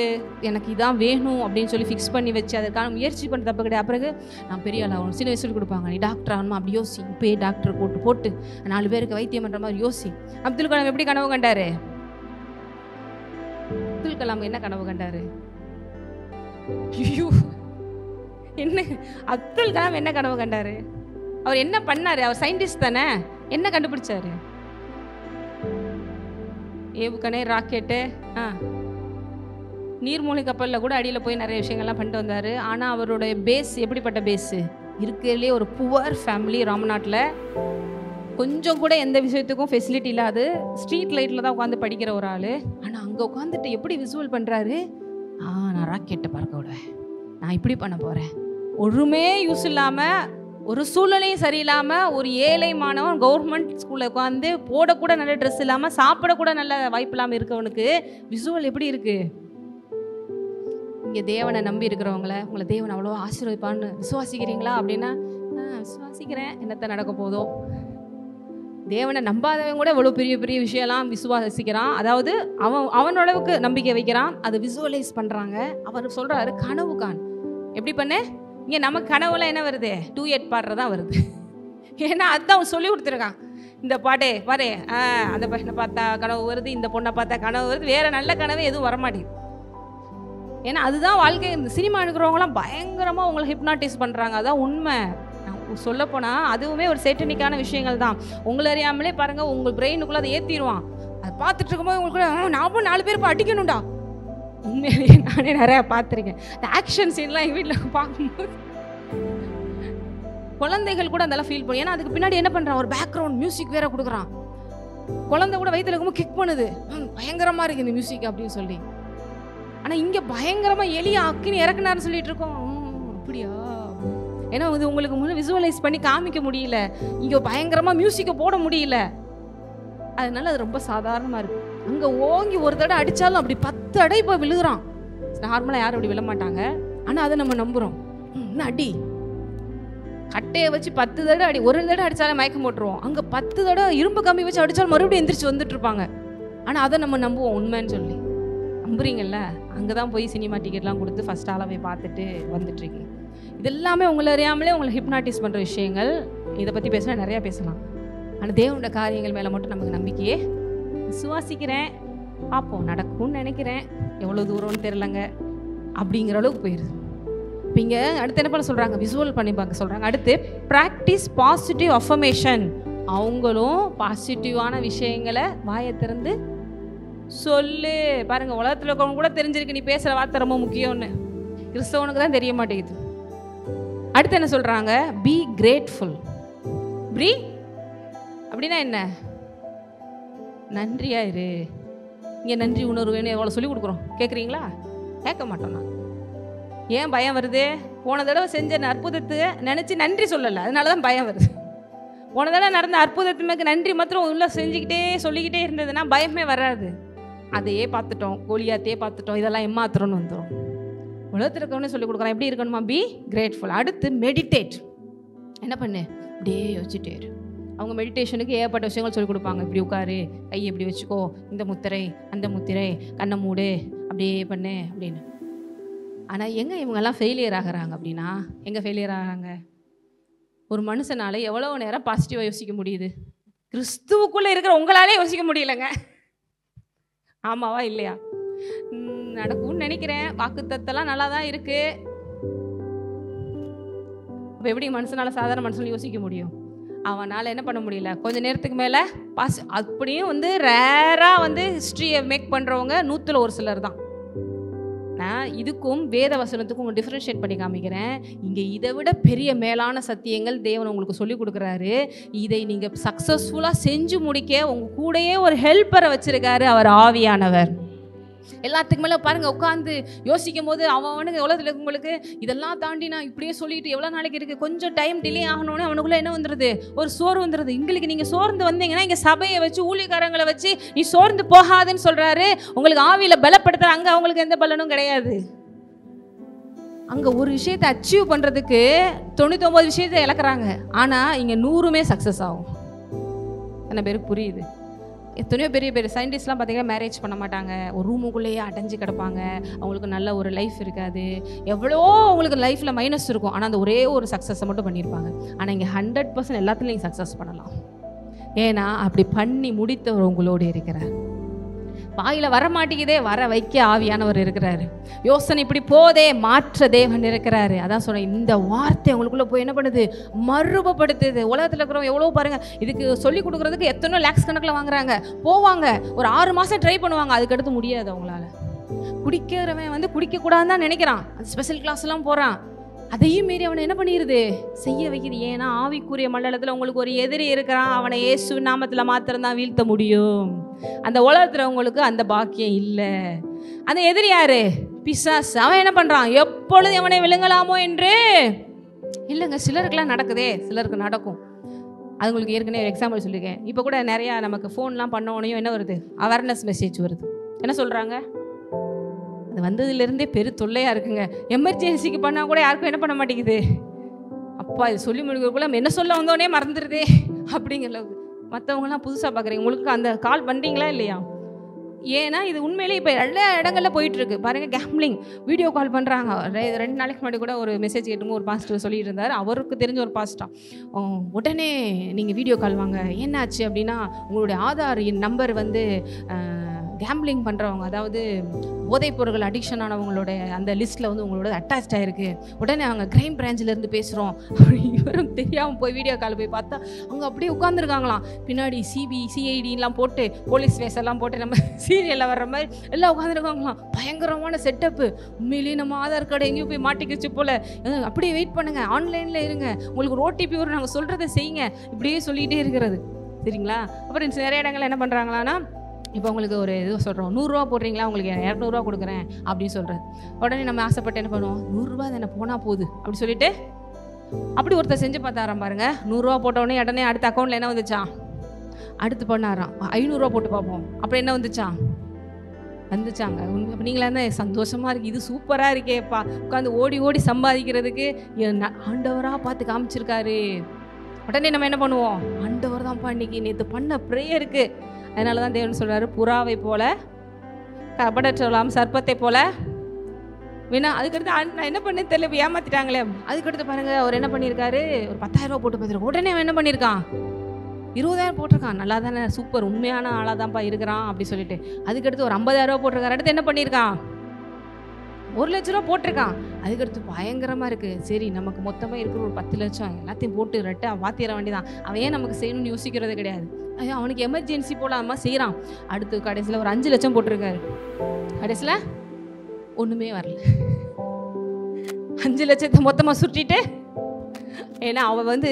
எனக்கு இதான் வேணும் அப்படின்னு சொல்லி ஃபிக்ஸ் பண்ணி வச்சு அதற்கான முயற்சி பண்ண தப்பு கிடையாது. பிறகு நான் பெரிய ஆளாகணும், சின்ன வயசுல கொடுப்பாங்க, நீ டாக்டர் ஆகணுமா, அப்படி யோசி, இப்போயே டாக்டர் போட்டு 4 பேருக்கு வைத்தியம் பண்ணுற மாதிரி யோசி. அப்துல் கலாம் எப்படி கனவு கண்டாரு? அப்துல் கலாம் என்ன கனவு கண்டாரு? ஐயோ என்ன அப்துல் கலாம் என்ன கனவு கண்டாரு? அவர் என்ன பண்ணாரு? அவர் சயின்டிஸ்ட் தானே. என்ன கண்டுபிடிச்சாரு? ஏவுகணை, ராக்கெட்டு, நீர்மூழ்கி கப்பலில் கூட அடியில் போய் நிறைய விஷயங்கள்லாம் பண்ணிட்டு வந்தார். ஆனால் அவருடைய பேஸ் எப்படிப்பட்ட பேஸு? இருக்கிறதுலே ஒரு புவர் ஃபேமிலி ராம்நாட்டில், கொஞ்சம் கூட எந்த விஷயத்துக்கும் ஃபெசிலிட்டி இல்லாது ஸ்ட்ரீட் லைட்டில் தான் உட்காந்து படிக்கிற ஒரு ஆள். ஆனால் அங்கே உட்காந்துட்டு எப்படி விசுவல் பண்ணுறாரு? நான் ராக்கெட்டை பார்க்க விடுவேன், நான் இப்படி பண்ண போகிறேன். ஒருமே யூஸ் இல்லாமல், ஒரு சூழ்நிலையும் சரியில்லாமல், ஒரு ஏழை மாணவன் கவர்மெண்ட் ஸ்கூலில் உட்காந்து போடக்கூட நல்ல ட்ரெஸ் இல்லாமல், சாப்பிடக்கூட நல்ல வாய்ப்பு இல்லாமல் இருக்கவனுக்கு விசுவல் எப்படி இருக்குது? இங்கே தேவனை நம்பி இருக்கிறவங்கள, உங்களை தேவன் அவ்வளோ ஆசீர்வதிப்பான்னு விசுவாசிக்கிறீங்களா அப்படின்னா, விசுவாசிக்கிறேன், என்னத்தை நடக்க போதோ. தேவனை நம்பாதவன் கூட இவ்வளோ பெரிய பெரிய விஷயம்லாம் விசுவாசிக்கிறான். அதாவது அவனோடவுக்கு நம்பிக்கை வைக்கிறான், அதை விசுவலைஸ் பண்ணுறாங்க. அவர் சொல்கிறாரு கனவு கான். எப்படி பண்ண? இங்கே நமக்கு கனவுலாம் என்ன வருது? டூயட் பாடுறதா வருது. ஏன்னா அதுதான் அவன் சொல்லி கொடுத்துருக்கான். இந்த பாட்டே பாரு, அந்த பையனை பார்த்தா கனவு வருது, இந்த பொண்ணை பார்த்தா கனவு வருது, வேறு நல்ல கனவு எதுவும் வரமாட்டேங்குது. ஏன்னா அதுதான் வாழ்க்கை. இந்த சினிமா எடுக்கிறவங்களாம் பயங்கரமாக உங்களை ஹிப்னாட்டிஸ் பண்ணுறாங்க, அதான் உண்மை. சொல்லப்போனால் அதுவுமே ஒரு சேட்டனிக்கான விஷயங்கள் தான். உங்களை அறியாமலே பாருங்கள், உங்கள் பிரெயினுக்குள்ளே அதை ஏற்றிடுவான். அதை பார்த்துட்டு இருக்கும்போது உங்களுக்கு நான் 4 பேர் இப்போ அடிக்கணும்டா. உண்மையிலேயே நானே நிறையா பார்த்துருக்கேன். இந்த ஆக்ஷன் சீன்லாம் எங்கள் வீட்டில் பார்க்கும்போது குழந்தைகள் கூட அதெல்லாம் ஃபீல் பண்ணும். ஏன்னா அதுக்கு பின்னாடி என்ன பண்ணுறான், ஒரு பேக்ரவுண்ட் மியூசிக் வேற கொடுக்குறான். குழந்தை கூட வயிற்றுல இருக்கும்போது கிக் பண்ணுது, பயங்கரமாக இருக்குது இந்த மியூசிக் அப்படின்னு சொல்லி. ஆனால் இங்கே பயங்கரமாக எளிய அக்கின்னு இறக்குனாருன்னு சொல்லிட்டு இருக்கோம். அப்படியா? ஏன்னா இது உங்களுக்கு முன்னே விசுவலைஸ் பண்ணி காமிக்க முடியல, இங்கே பயங்கரமாக மியூசிக்கை போட முடியல, அதனால அது ரொம்ப சாதாரணமாக இருக்குது. அங்கே ஓங்கி ஒரு தடவை அடித்தாலும் அப்படி 10 அடை இப்போ விழுகிறான். நார்மலாக யாரும் அப்படி விழ மாட்டாங்க. ஆனால் அதை நம்ம நம்புகிறோம். இன்னும் அடி, கட்டையை வச்சு 10 தடவை அடி, ஒரு தடவை அடித்தாலே மயக்கம் போட்டுருவோம். அங்கே 10 தடவை இரும்பு கம்பி வச்சு அடித்தாலும் மறுபடியும் எந்திரிச்சு வந்துட்டு இருப்பாங்க. ஆனால் அதை நம்ம நம்புவோம் உண்மைன்னு சொல்லி. நம்புறீங்கல்ல? அங்கே தான் போய் சினிமா டிக்கெட்லாம் கொடுத்து ஃபஸ்ட் ஆளாக போய் பார்த்துட்டு வந்துட்டுருக்கீங்க. இதெல்லாமே உங்களை அறியாமலே உங்களை ஹிப்னாட்டிஸ் பண்ணுற விஷயங்கள். இதை பற்றி பேசினா நிறையா பேசலாம். ஆனால் தேவனோட காரியங்கள் மேலே மட்டும் நமக்கு நம்பிக்கையே. விசுவாசிக்கிறேன், பார்ப்போம், நடக்கும்னு நினைக்கிறேன், எவ்வளோ தூரம்னு தெரிலங்க அப்படிங்கிற அளவுக்கு போயிடுது. இப்போ இங்கே அடுத்து என்ன பண்ண சொல்கிறாங்க? விசுவல் பண்ணி பார்க்க சொல்கிறாங்க. அடுத்து ப்ராக்டிஸ் பாசிட்டிவ் அஃபர்மேஷன். அவங்களும் பாசிட்டிவான விஷயங்களை வாயை திறந்து சொல்லு. பாருங்கள், உலகத்தில் இருக்கவங்க கூட தெரிஞ்சிருக்கு நீ பேசுகிற வார்த்தை ரொம்ப முக்கியம்னு. கிறிஸ்தவனுக்கு தான் தெரிய மாட்டேங்குது. அடுத்து என்ன சொல்கிறாங்க? Be grateful. அப்படின்னா என்ன? நன்றியா இரு. இங்கே நன்றி உணர்வு வேணும் எவ்வளோ சொல்லி கொடுக்குறோம், கேட்குறீங்களா? கேட்க மாட்டோம். நான் ஏன் பயம் வருது? போன தடவை செஞ்ச அற்புதத்தை நினச்சி நன்றி சொல்லலை, அதனால தான் பயம் வருது. போன தடவை நடந்த அற்புதத்துக்கு நன்றி மாத்திரம் உள்ள சொல்லிக்கிட்டே இருந்ததுன்னா பயமே வராது. அதையே பார்த்துட்டோம், கோலியாத்தையே பார்த்துட்டோம், இதெல்லாம் ஏமாத்துறோன்னு வந்துடும். உலகத்தில் இருக்கவனே சொல்லி கொடுக்குறோம் எப்படி இருக்கணுமா? Be grateful. அடுத்து மெடிடேட். என்ன பண்ணு? அப்படியே யோசிச்சுட்டே இரு. அவங்க மெடிடேஷனுக்கு ஏகப்பட்ட விஷயங்கள் சொல்லிக் கொடுப்பாங்க. இப்படி உட்காரு, கையை இப்படி வச்சுக்கோ, இந்த முத்திரை அந்த முத்திரை, கண்ணை மூடு, அப்படியே பண்ணு அப்படின்னு. ஆனால் எங்கே இவங்கெல்லாம் ஃபெயிலியர் ஆகிறாங்க அப்படின்னா, எங்கே ஃபெயிலியர் ஆகிறாங்க? ஒரு மனுஷனால் எவ்வளோ நேரம் பாசிட்டிவாக யோசிக்க முடியுது? கிறிஸ்துவுக்குள்ளே இருக்கிற உங்களாலே யோசிக்க முடியலைங்க. ஆமாவா இல்லையா? நடக்கும்னு நினைக்கிறேன், வாக்குத்தத்தெல்லாம் நல்லா தான் இருக்குது. இப்போ எப்படி மனுஷனால், சாதாரண மனுஷனால யோசிக்க முடியும்? அவனால் என்ன பண்ண முடியல, கொஞ்சம் நேரத்துக்கு மேலே அப்படியும் ரேராக ஹிஸ்ட்ரியை மேக் பண்ணுறவங்க 100ல் ஒரு சிலர் தான். இதுக்கும் வேத வசனத்துக்கும் டிஃபரன்ஷியேட் பண்ணி காமிக்கிறேன். இங்கே இதை விட பெரிய மேலான சத்தியங்கள் தேவன் உங்களுக்கு சொல்லிக் கொடுக்குறாரு. இதை நீங்கள் சக்ஸஸ்ஃபுல்லாக செஞ்சு முடிக்க உங்கள் கூடயே ஒரு ஹெல்ப்பரை வச்சுருக்காரு, அவர் ஆவியானவர். எல்லாத்துக்கு மேலே பாருங்கள், உட்காந்து யோசிக்கும் போது அவனுக்கு உலகத்தில் இருக்கவங்களுக்கு இதெல்லாம் தாண்டி நான் இப்படியே சொல்லிட்டு எவ்வளோ நாளைக்கு இருக்குது, கொஞ்சம் டைம் டிலே ஆகணும்னு அவனுக்குள்ளே என்ன வந்துடுது, ஒரு சோர்வு வந்துடுது. எங்களுக்கு நீங்கள் சோர்ந்து வந்தீங்கன்னா இங்கே சபையை வச்சு ஊழியக்காரங்களை வச்சு நீ சோர்ந்து போகாதுன்னு சொல்கிறாரு. உங்களுக்கு ஆவியில் பலப்படுத்துகிற அங்கே அவங்களுக்கு எந்த பலனும் கிடையாது. அங்கே ஒரு விஷயத்தை அச்சீவ் பண்ணுறதுக்கு 99 விஷயத்தை இழக்கிறாங்க. ஆனால் இங்கே 100மே சக்ஸஸ் ஆகும். என்ன பேருக்கு புரியுது? எத்தனையோ பெரிய பெரிய சயின்டிஸ்ட்லாம் பார்த்தீங்கன்னா மேரேஜ் பண்ண மாட்டாங்க, ஒரு ரூமுக்குள்ளேயே அடைஞ்சு கிடப்பாங்க, அவங்களுக்கு நல்ல ஒரு லைஃப் இருக்காது, எவ்வளோ அவங்களுக்கு லைஃப்பில் மைனஸ் இருக்கும். ஆனால் அந்த ஒரே ஒரு சக்ஸஸை மட்டும் பண்ணியிருப்பாங்க. ஆனால் இங்கே 100% எல்லாத்துலேயும் நீங்கள் சக்ஸஸ் பண்ணலாம். ஏன்னா அப்படி பண்ணி முடித்தவர் உங்களோடு இருக்கிறார். வாயில் வர மாட்டேங்குதே, வர வைக்க ஆவியானவர் இருக்கிறாரு. யோசனை இப்படி போதே, மாற்ற தேவன் இருக்கிறாரு. அதான் சொன்னேன், இந்த வார்த்தை உங்களுக்குள்ளே போய் என்ன பண்ணுது, மறுபப்படுத்துது. உலகத்தில் இருக்கிறவங்க எவ்வளோ பாருங்கள், இதுக்கு சொல்லிக் கொடுக்குறதுக்கு எத்தனோ லேக்ஸ் கணக்கில் வாங்குறாங்க, போவாங்க, ஒரு 6 மாதம் ட்ரை பண்ணுவாங்க, அதுக்கடுத்து முடியாது அவங்களால. குடிக்கிறவன் குடிக்கக்கூடாதுன்னு தான் நினைக்கிறான், ஸ்பெஷல் கிளாஸ்லாம் போகிறான், அதையும் மீறி அவனை என்ன பண்ணிடுது, செய்ய வைக்கிது. ஏன்னா ஆவிக்குரிய மண்டலத்தில் உங்களுக்கு ஒரு எதிரி இருக்கிறான், அவனை இயேசு நாமத்தில் மாத்திரம்தான் வீழ்த்த முடியும். அந்த உலகத்தில் உங்களுக்கு அந்த பாக்கியம் இல்லை. அந்த எதிரி யாரு? பிசாசு. அவன் என்ன பண்ணுறான், எப்பொழுது அவனை விழுங்கலாமோ என்று. இல்லைங்க, சிலருக்குலாம் நடக்குதே, சிலருக்கு நடக்கும். அது உங்களுக்கு ஏற்கனவே எக்ஸாம்பிள் சொல்லியிருக்கேன். இப்போ கூட நிறையா நமக்கு ஃபோன்லாம் பண்ண உடனே என்ன வருது, அவேர்னஸ் மெசேஜ் வருது. என்ன சொல்கிறாங்க, அது வந்ததுலேருந்தே பெரு தொல்லையாக இருக்குங்க. எமர்ஜென்சிக்கு பண்ணால் கூட யாருக்கும் என்ன பண்ண மாட்டேங்குது, அப்பா இது சொல்லி முடிக்கிறதுக்குள்ள என்ன சொல்ல வந்தோடனே மறந்துடுதே அப்படிங்கிற அளவுக்கு. மற்றவங்களாம் புதுசாக பார்க்குறீங்க, உங்களுக்கு அந்த கால் பண்ணுறீங்களா இல்லையா? ஏன்னா இது உண்மையிலே இப்போ எல்லா இடங்களில் போயிட்டுருக்கு பாருங்கள். கேம்லிங் வீடியோ கால் பண்ணுறாங்க. 2 நாளைக்கு முன்னாடி கூட ஒரு மெசேஜ் கேட்டுங்க, ஒரு பாஸ்டர் சொல்லிட்டு இருந்தார். அவருக்கு தெரிஞ்ச ஒரு பாஸ்டர், உடனே நீங்கள் வீடியோ கால் வாங்க. என்னாச்சு அப்படின்னா, உங்களுடைய ஆதார் நம்பர் கேம்பிளிங் பண்ணுறவங்க, அதாவது போதைப் பொருட்கள் அடிக்ஷன் ஆனவங்களோட அந்த லிஸ்ட்டில் உங்களோட அட்டாச் ஆகிருக்கு, உடனே அவங்க கிரைம் பிரான்ச்சிலேருந்து பேசுகிறோம். இவரும் தெரியாமல் போய் வீடியோ கால் போய் பார்த்தா அவங்க அப்படியே உட்காந்துருக்காங்களாம். பின்னாடி சிஐடிலாம் போட்டு, போலீஸ் வேஸெல்லாம் போட்டு, நம்ம சீரியலில் வர்ற மாதிரி எல்லாம் உட்காந்துருக்காங்களாம். பயங்கரமான செட்டப்பு. உண்மையிலேயே நம்ம ஆதார் கார்டு எங்கேயும் போய் மாட்டிக்கிச்சு போல், அப்படியே வெயிட் பண்ணுங்கள், ஆன்லைனில் இருங்க, உங்களுக்கு ஒரு OTP வரும், நாங்கள் சொல்கிறத செய்யுங்க, இப்படியே சொல்லிகிட்டே இருக்கிறது. சரிங்களா? அப்புறம் நிறைய இடங்கள் என்ன பண்ணுறாங்களான்னா, இப்போ உங்களுக்கு ஒரு இது சொல்கிறோம், 100 ரூபா போடுறீங்களா, உங்களுக்கு 200 ரூபா கொடுக்குறேன் அப்படின்னு சொல்கிறது. உடனே நம்ம ஆசைப்பட்டு என்ன பண்ணுவோம், 100 ரூபா தானே போனால் போகுது அப்படி சொல்லிட்டு அப்படி ஒருத்தர் செஞ்சு பார்த்தாராம் பாருங்க. 100 ரூபா போட்ட உடனே அடுத்த அக்கௌண்ட்டில் என்ன வந்துச்சான், அடுத்து பண்ணாராம் 500 ரூபா போட்டு பார்ப்போம், அப்புறம் என்ன வந்துச்சாங்க. நீங்களா இருந்தால் சந்தோஷமாக இருக்குது, இது சூப்பராக இருக்கேப்பா, உட்காந்து ஓடி ஓடி சம்பாதிக்கிறதுக்கு ஆண்டவராக பார்த்து காமிச்சிருக்காரு. உடனே நம்ம என்ன பண்ணுவோம், ஆண்டவர் தான்ப்பா இன்னைக்கு நேற்று பண்ண ப்ரேயருக்கு. அதனால தான் தேவன் சொல்கிறாரு, புறாவை போல கபடற்றலாம், சர்ப்பத்தை போல வேணா. அதுக்கடுத்து நான் என்ன பண்ண தெரியல, ஏமாத்திட்டாங்களே. அதுக்கடுத்து பாருங்க, அவர் என்ன பண்ணியிருக்காரு, ஒரு 10,000 ரூபா போட்டு பார்த்துருக்கோம். உடனே அவன் என்ன பண்ணியிருக்கான், 20,000 போட்டிருக்கான். நல்லா தானே, சூப்பர், உண்மையான ஆளாக தான்ப்பா இருக்கிறான் அப்படி சொல்லிட்டு. அதுக்கடுத்து ஒரு 50,000 ரூபா போட்டிருக்காரு. அடுத்து என்ன பண்ணியிருக்கான், 1 லட்ச ரூபா போட்டிருக்கான். அதுக்கடுத்து பயங்கரமாக இருக்குது, சரி நமக்கு மொத்தமாக இருக்கிற ஒரு 10 லட்சம் எல்லாத்தையும் போட்டு ரெட்டை மாற்றிட வேண்டியதான். அவன் ஏன் நமக்கு செய்யணும்னு யோசிக்கிறது கிடையாது. அவனுக்கு எமர்ஜென்சி போலாமா செய்கிறான். அடுத்து கடைசியில் ஒரு 5 லட்சம் போட்டிருக்காரு. கடைசியில் ஒன்றுமே வரல. 5 லட்சத்தை மொத்தமாக சுட்டிட்டு, ஏன்னா அவன்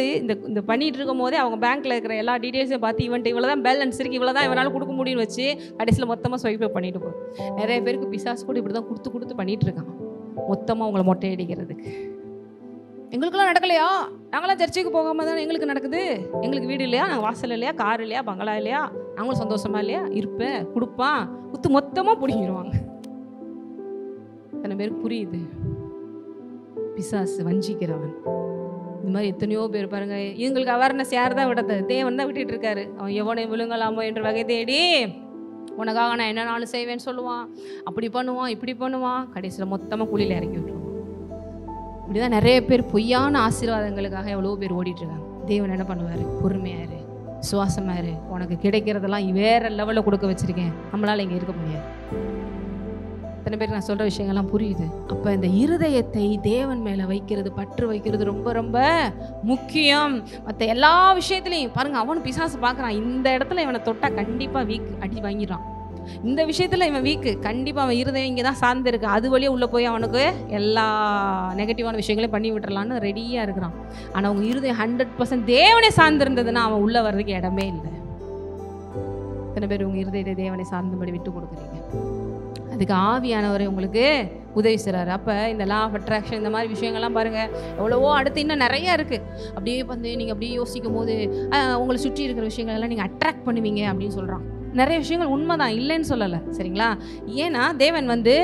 இந்த பண்ணிகிட்டு இருக்கும் போதே அவங்க பேங்க்கில் இருக்கிற எல்லா டீட்டெயில்ஸையும் பார்த்து இவன்ட்டு இவ்வளோ தான் பேலன்ஸ் இருக்குது, இவ்வளோ தான் இவனால் கொடுக்க முடியும்னு வச்சு கடைசியில் மொத்தமாக ஸ்வைப் பண்ணிட்டு போகும். நிறைய பேருக்கு பிசாசு கூட இப்படி தான் கொடுத்து பண்ணிகிட்டு இருக்கான், மொத்தமாக அவங்கள மொட்டை அடிக்கிறதுக்கு. எங்களுக்கெல்லாம் நடக்கலையா, நாங்களாம் சர்ச்சைக்கு போகாமல் தானே எங்களுக்கு நடக்குது, எங்களுக்கு வீடு இல்லையா, நாங்கள் வாசல் இல்லையா, கார் இல்லையா, பங்களா இல்லையா, நாங்களும் சந்தோஷமா இல்லையா, இருப்பேன் கொடுப்பான் மொத்தமாக பிடிங்கிடுவாங்க. எத்தனை பேருக்கு புரியுது? பிசாசு வஞ்சிக்கிறவன். இந்த மாதிரி எத்தனையோ பேர் பாருங்க. இவங்களுக்கு அவேர்னஸ் யார் தான் விடுறது, தேவன் தான் விட்டுட்டு இருக்காரு. அவன் எவனை விழுங்கலாமோ என்ற வகை தேடி உனக்காக நான் என்ன நாளும் செய்வேன்னு சொல்லுவான், அப்படி பண்ணுவான், இப்படி பண்ணுவான், கடைசியில் மொத்தமாக குழியில் இறக்கி விட்டுருவான். இப்படிதான் நிறைய பேர் பொய்யான ஆசீர்வாதங்களுக்காக எவ்வளோ பேர் ஓடிட்டுருக்காங்க. தேவன் என்ன பண்ணுவார், பொறுமையாரு, சுவாசமாரு, உனக்கு கிடைக்கிறதெல்லாம் வேற லெவலில் கொடுக்க வச்சுருக்கேன், நம்மளால் இங்கே இருக்க முடியாது. இத்தனை பேருக்கு நான் சொல்கிற விஷயங்கள்லாம் புரியுது. அப்போ இந்த இருதயத்தை தேவன் மேலே வைக்கிறது, பற்று வைக்கிறது ரொம்ப ரொம்ப முக்கியம். மற்ற எல்லா விஷயத்துலையும் பாருங்கள், அவனும் பிசாசு பார்க்குறான், இந்த இடத்துல இவனை தொட்டால் கண்டிப்பாக அடி வாங்கிடுறான். இந்த விஷயத்தில் இவன் வீக்கு, கண்டிப்பாக அவன் இருதயம் இங்கே தான் சார்ந்திருக்கு, அது வழியே உள்ளே போய் அவனுக்கு எல்லா நெகட்டிவான விஷயங்களையும் பண்ணி விட்டுறலான்னு ரெடியாக இருக்கிறான். ஆனால் அவங்க இருதயம் 100% தேவனை சார்ந்திருந்ததுன்னா அவன் உள்ளே வர்றதுக்கு இடமே இல்லை. எத்தனை பேர் உங்கள் இருதயத்தை தேவனை சார்ந்தபடி விட்டு கொடுக்குறீங்க? அதுக்கு ஆவியானவர் உங்களுக்கு உதவி செய்கிறாரு. அப்போ இந்த லா ஆஃப் அட்ராக்ஷன் இந்த மாதிரி விஷயங்கள்லாம் பாருங்கள், எவ்வளவோ அடுத்து இன்னும் நிறையா இருக்குது. அப்படியே வந்து நீங்கள் அப்படியே யோசிக்கும் போது உங்களை சுற்றி இருக்கிற விஷயங்களெல்லாம் நீங்கள் அட்ராக்ட் பண்ணுவீங்க அப்படின்னு சொல்கிறான். நிறைய விஷயங்கள் உண்மைதான், இல்லைன்னு சொல்லலை, சரிங்களா? ஏன்னா தேவன் வந்து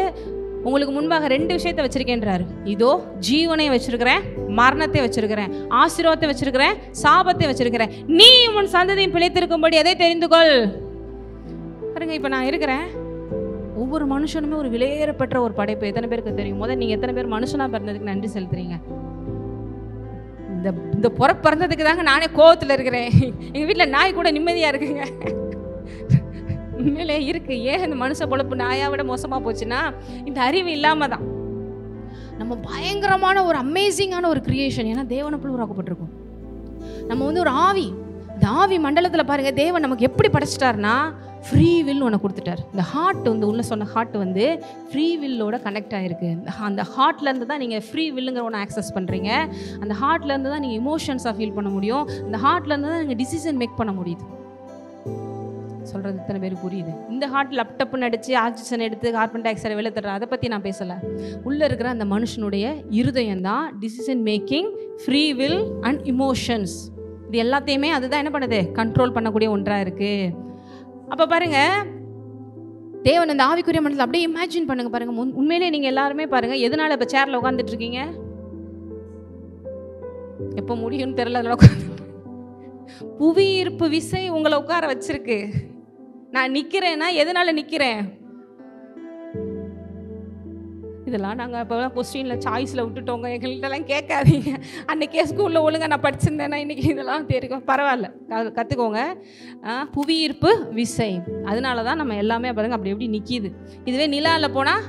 உங்களுக்கு முன்பாக 2 விஷயத்தை வச்சிருக்கேன்றாரு. இதோ ஜீவனை வச்சிருக்கிறேன், மரணத்தை வச்சிருக்கிறேன், ஆசீர்வாதத்தை வச்சிருக்கிறேன், சாபத்தை வச்சிருக்கிறேன். நீ உன் சந்ததியும் பிழைத்திருக்கும்படி எதை தெரிந்து கொள். பாருங்க, இப்போ நான் இருக்கிறேன். ஒவ்வொரு மனுஷனுமே ஒரு விலையேறப்பட்ட ஒரு படைப்பு. எத்தனை பேருக்கு தெரியும்? முதல்ல நீங்கள் எத்தனை பேர் மனுஷனாக பிறந்ததுக்கு நன்றி செலுத்துறீங்க? இந்த பிறந்ததுக்கு தாங்க நானே கோவத்தில் இருக்கிறேன். எங்கள் வீட்டில் நாய் கூட நிம்மதியாக இருக்குங்க. உண்மையிலே இருக்கு. ஏன் இந்த மனுஷ பொழப்பு நாயை விட மோசமாக போச்சுன்னா இந்த அறிவு இல்லாமல் தான். நம்ம பயங்கரமான ஒரு அமேசிங்கான ஒரு கிரியேஷன். ஏன்னா தேவனுக்குள் உருவாக்கப்பட்டிருக்கும். நம்ம வந்து ஒரு ஆவி. இந்த ஆவி மண்டலத்தில் பாருங்க, தேவன் நமக்கு எப்படி படைச்சிட்டாருன்னா ஃப்ரீ வில் ஒன்று கொடுத்துட்டார். இந்த ஹார்ட் வந்து உள்ள சொன்ன ஹார்ட் வந்து ஃப்ரீ வில்லோட கனெக்ட் ஆகிருக்கு. அந்த ஹார்ட்லேருந்து தான் நீங்கள் ஃப்ரீ வில்லுங்கிற ஒன்று ஆக்சஸ் பண்ணுறீங்க. அந்த ஹார்ட்லேருந்து தான் நீங்கள் இமோஷன்ஸாக ஃபீல் பண்ண முடியும். அந்த ஹார்ட்லேருந்து தான் நீங்கள் டிசிஷன் மேக் பண்ண முடியுது. சொல்கிறது இத்தனை பேர் புரியுது? இந்த ஹார்ட் லேப்டாப்னு அடித்து ஆக்சிஜன் எடுத்து கார்பன் டை ஆக்சைடை வெளியே தர்ற அதை பற்றி நான் பேசலை. உள்ளே இருக்கிற அந்த மனுஷனுடைய இருதயம் தான் decision making, free will and emotions. இது எல்லாத்தையுமே அதுதான் என்ன பண்ணுது, கண்ட்ரோல் பண்ணக்கூடிய ஒன்றாக இருக்குது. அப்போ பாருங்க, தேவன் இந்த ஆவிக்குரிய மண்டலத்தில் அப்படியே இமேஜின் பண்ணுங்க. பாருங்க, உண்மையிலே நீங்கள் எல்லாருமே பாருங்க, எதனால இப்போ சேரில் உட்காந்துட்டு இருக்கீங்க? எப்போ முடியும்னு தெரியல. புவி ஈர்ப்பு விசை உங்களை உட்கார வச்சிருக்கு. நான் நிற்கிறேன்னா எதனால நிற்கிறேன்? இதெல்லாம் நாங்கள் இப்போலாம் கொஸ்டினில் சாய்ஸில் விட்டுட்டோங்க, எங்கள்கிட்டலாம் கேட்காதீங்க. அன்றைக்கே ஸ்கூலில் ஒழுங்காக நான் படிச்சிருந்தேன்னா இன்றைக்கி இதெல்லாம் தெரியும். பரவாயில்ல, கற்றுக்கோங்க. புவியீர்ப்பு விசை, அதனால தான் நம்ம எல்லாமே பாருங்க அப்படி எப்படி நிற்கிது. இதுவே நிலாவில் போனால்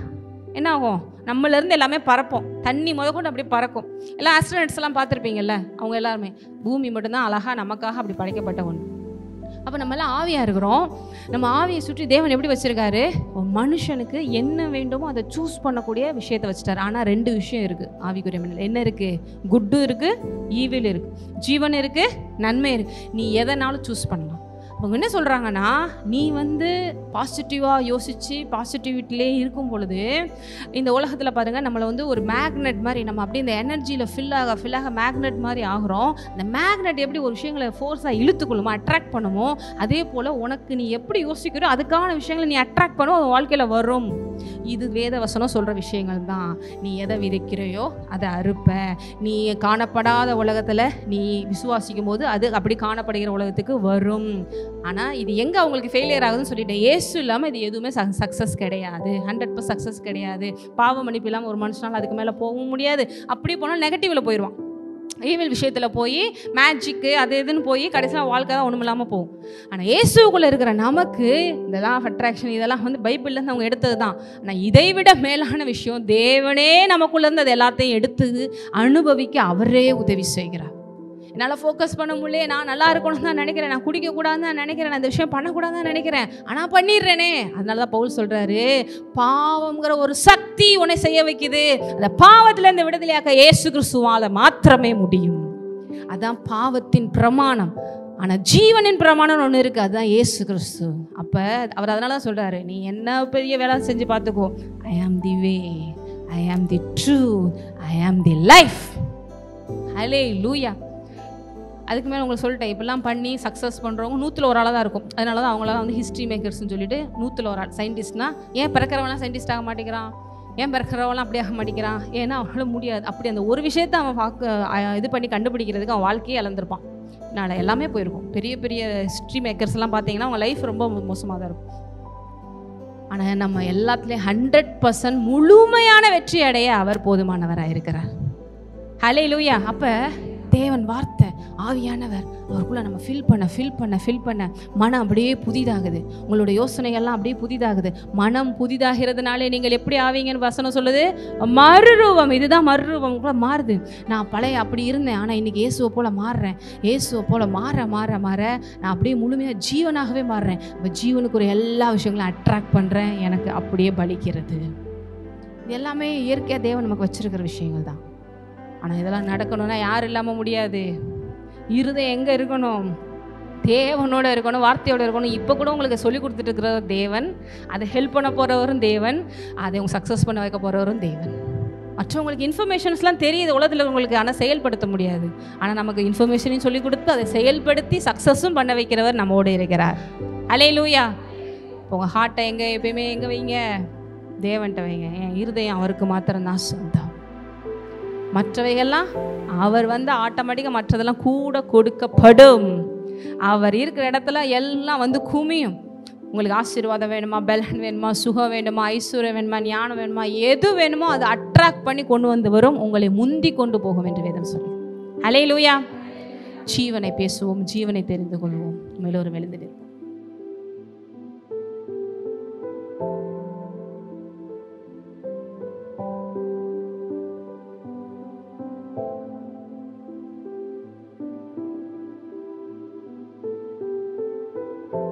என்ன ஆகும்? நம்மளேருந்து எல்லாமே பறப்போம். தண்ணி முதற்கொண்டு அப்படியே பறக்கும். எல்லாம் ஆஸ்ட்ரோனட்ஸ் எல்லாம் பார்த்துருப்பீங்கல்ல, அவங்க எல்லாருமே. பூமி மட்டும்தான் அழகாக நமக்காக அப்படி படைக்கப்பட்ட ஒன்று. அப்போ நம்மளாம் ஆவியாக இருக்கிறோம். நம்ம ஆவியை சுற்றி தேவன் எப்படி வச்சுருக்காரு? ஒரு மனுஷனுக்கு என்ன வேண்டுமோ அதை சூஸ் பண்ணக்கூடிய விஷயத்தை வச்சுட்டாரு. ஆனால் 2 விஷயம் இருக்குது ஆவிக்குரிய மண்டலம். என்ன இருக்குது? குட்டு இருக்குது, ஈவில் இருக்குது. ஜீவன் இருக்குது, நன்மை இருக்குது. நீ எதனாலும் சூஸ் பண்ணலாம். அவங்க என்ன சொல்கிறாங்கன்னா, நீ வந்து பாசிட்டிவாக யோசித்து பாசிட்டிவிட்டிலே இருக்கும் பொழுது இந்த உலகத்தில் பாருங்கள், நம்மளை வந்து ஒரு மேக்னெட் மாதிரி நம்ம அப்படியே இந்த எனர்ஜியில் ஃபில் ஆக மேக்னெட் மாதிரி ஆகிறோம். இந்த மேக்னெட் எப்படி ஒரு விஷயங்களை ஃபோர்ஸாக இழுத்துக்கொள்ளுமோ, அட்ராக்ட் பண்ணுமோ, அதே போல் உனக்கு நீ எப்படி யோசிக்கிறோ அதுக்கான விஷயங்களை நீ அட்ராக்ட் பண்ணும், உன் வாழ்க்கையில் வரும். இது வேத வசனம் சொல்கிற விஷயங்கள் தான். நீ எதை விதைக்கிறையோ அதை அறுப்ப. நீ காணப்படாத உலகத்தில் நீ விசுவாசிக்கும் போது அது அப்படி காணப்படுகிற உலகத்துக்கு வரும். ஆனால் இது எங்கே அவங்களுக்கு ஃபெயிலியர் ஆகுதுன்னு சொல்லிட்டேன். ஏசு இல்லாமல் இது எதுவுமே சக்ஸஸ் கிடையாது. 100% சக்ஸஸ் கிடையாது. பாவ மன்னிப்பு இல்லாமல் ஒரு மனுஷனால் அதுக்கு மேலே போகவும் முடியாது. அப்படி போனால் நெகட்டிவில் போயிடுவான். ஈவில் விஷயத்தில் போய் மேஜிக்கு அது எதுன்னு போய் கடைசியாக வாழ்க்கை தான் ஒன்றும் இல்லாமல் போகும். ஆனால் இயேசுக்குள்ளே இருக்கிற நமக்கு இந்த லா ஆஃப் அட்ராக்ஷன் இதெல்லாம் வந்து பைபிள்லேருந்து அவங்க எடுத்தது தான். ஆனால் இதை விட மேலான விஷயம், தேவனே நமக்குள்ளேருந்து அது எல்லாத்தையும் எடுத்து அனுபவிக்க அவரே உதவி செய்கிறார். என்னால் ஃபோக்கஸ் பண்ண முடியல, நான் நல்லா இருக்கணும்னு தான் நினைக்கிறேன், நான் குடிக்கக்கூடாதுன்னு தான் நினைக்கிறேன், நான் இந்த விஷயம் பண்ணக்கூடாதுன்னு தான் நினைக்கிறேன், ஆனால் பண்ணிடுறேனே. அதனால தான் பவுல் சொல்கிறாரு, பாவம்ங்கிற ஒரு சக்தி உன்னை செய்ய வைக்குது. அந்த பாவத்திலேருந்து விடுதலையாக்க இயேசு கிறிஸ்துவால் மாத்திரமே முடியும். அதான் பாவத்தின் பிரமாணம். ஆனால் ஜீவனின் பிரமாணம் ஒன்று இருக்குது, அதுதான் இயேசு கிறிஸ்து. அப்போ அவர் அதனால தான் சொல்கிறாரு, நீ என்ன பெரிய வேலை செஞ்சு பார்த்துக்கோ, ஐ ஆம் தி வே, ஐ ஆம் தி ட்ரூத், ஐ ஆம் தி லைஃப். ஹல்லேலூயா. அதுக்கு மேலே உங்களுக்கு சொல்லிட்டேன், இப்படிலாம் பண்ணி சக்ஸஸ் பண்ணுறவங்க 100ல் ஒரு ஆளாக தான் இருக்கும். அதனால தான் அவங்களாம் வந்து ஹிஸ்ட்ரி மேக்கர்ஸ்னு சொல்லிட்டு 100ல் ஒரு ஆள். சயின்டிஸ்ட்னா ஏன் பிறக்கிறவங்களாம் சயின்டிஸ்ட் ஆக மாட்டேங்கிறான், ஏன் பிறக்கிறவங்களாம் அப்படி ஆக மாட்டேங்கிறான்? ஏன்னா அவனால முடியாது. அப்படி அந்த ஒரு விஷயத்தை அவன் இது பண்ணி கண்டுபிடிக்கிறதுக்கு அவன் வாழ்க்கையே இழந்திருப்பான். அதனால் எல்லாமே போயிருக்கும். பெரிய பெரிய ஹிஸ்ட்ரி மேக்கர்ஸ்லாம் பார்த்தீங்கன்னா அவங்க லைஃப் ரொம்ப மோசமாக தான் இருக்கும். ஆனால் நம்ம எல்லாத்துலேயும் 100% முழுமையான வெற்றி அடைய அவர் போதுமானவராக இருக்கிறார். ஹல்லேலூயா. அப்போ தேவன் வார்த்தை ஆவியானவர் அவருக்குள்ள நம்ம ஃபில் பண்ண மனம் அப்படியே புதிதாகுது. உங்களோட யோசனைகள்லாம் அப்படியே புதிதாகுது. மனம் புதிதாகிறதுனாலே நீங்கள் எப்படி ஆவீங்கன்னு வசனம் சொல்லுது, மறுரூபம். இதுதான் மறுரூபம் கூட மாறுது. நான் பழைய அப்படி இருந்தேன், ஆனால் இன்னைக்கு இயேசுவை போல மாறுறேன். இயேசுவை போல மாற நான் அப்படியே முழுமையாக ஜீவனாகவே மாறுறேன். அப்போ ஜீவனுக்கு ஒரு எல்லா விஷயங்களும் அட்ராக்ட் பண்ணுறேன், எனக்கு அப்படியே பலிக்கிறது. இது எல்லாமே இயற்கையாக தேவன் நமக்கு வச்சிருக்கிற விஷயங்கள் தான். ஆனால் இதெல்லாம் நடக்கணும்னா யார் இல்லாமல் முடியாது. இருதயம் எங்கே இருக்கணும்? தேவனோட இருக்கணும், வார்த்தையோட இருக்கணும். இப்போ கூட உங்களுக்கு சொல்லி கொடுத்துட்டு இருக்கிற தேவன், அதை ஹெல்ப் பண்ண போகிறவரும் தேவன், அதை உங்க சக்ஸஸ் பண்ண வைக்க போகிறவரும் தேவன். மற்றவங்களுக்கு இன்ஃபர்மேஷன்ஸ்லாம் தெரியுது உலகத்தில் உங்களுக்கு, ஆனால் செயல்படுத்த முடியாது. ஆனால் நமக்கு இன்ஃபர்மேஷனையும் சொல்லி கொடுத்து அதை செயல்படுத்தி சக்ஸஸும் பண்ண வைக்கிறவர் நம்மோடு இருக்கிறார். அல்லேலூயா. உங்கள் ஹார்ட்டை எப்பயுமே எங்கே வைங்க? தேவன்கிட்ட வைங்க. என் இருதயம் அவருக்கு மாத்திரம்தான் சொந்தம். மற்றவைகள்லாம் அவர் ஆட்டோமேட்டிக்காக மற்றதெல்லாம் கூட கொடுக்கப்படும். அவர் இருக்கிற இடத்துல எல்லாம் குமியும். உங்களுக்கு ஆசீர்வாதம் வேணுமா, பலன் வேணுமா, சுகம் வேணுமா, ஐஸ்வர்யம் வேணுமா, ஞானம் வேணுமா, எது வேணுமோ அதை அட்ராக்ட் பண்ணி கொண்டு வரும், உங்களை முந்தி கொண்டு போகும் என்று வேதம் சொல்லி. அல்லேலூயா. ஜீவனை பேசுவோம், ஜீவனை தெரிந்து கொள்வோம். எல்லோரும் எழுந்திருப்போம்.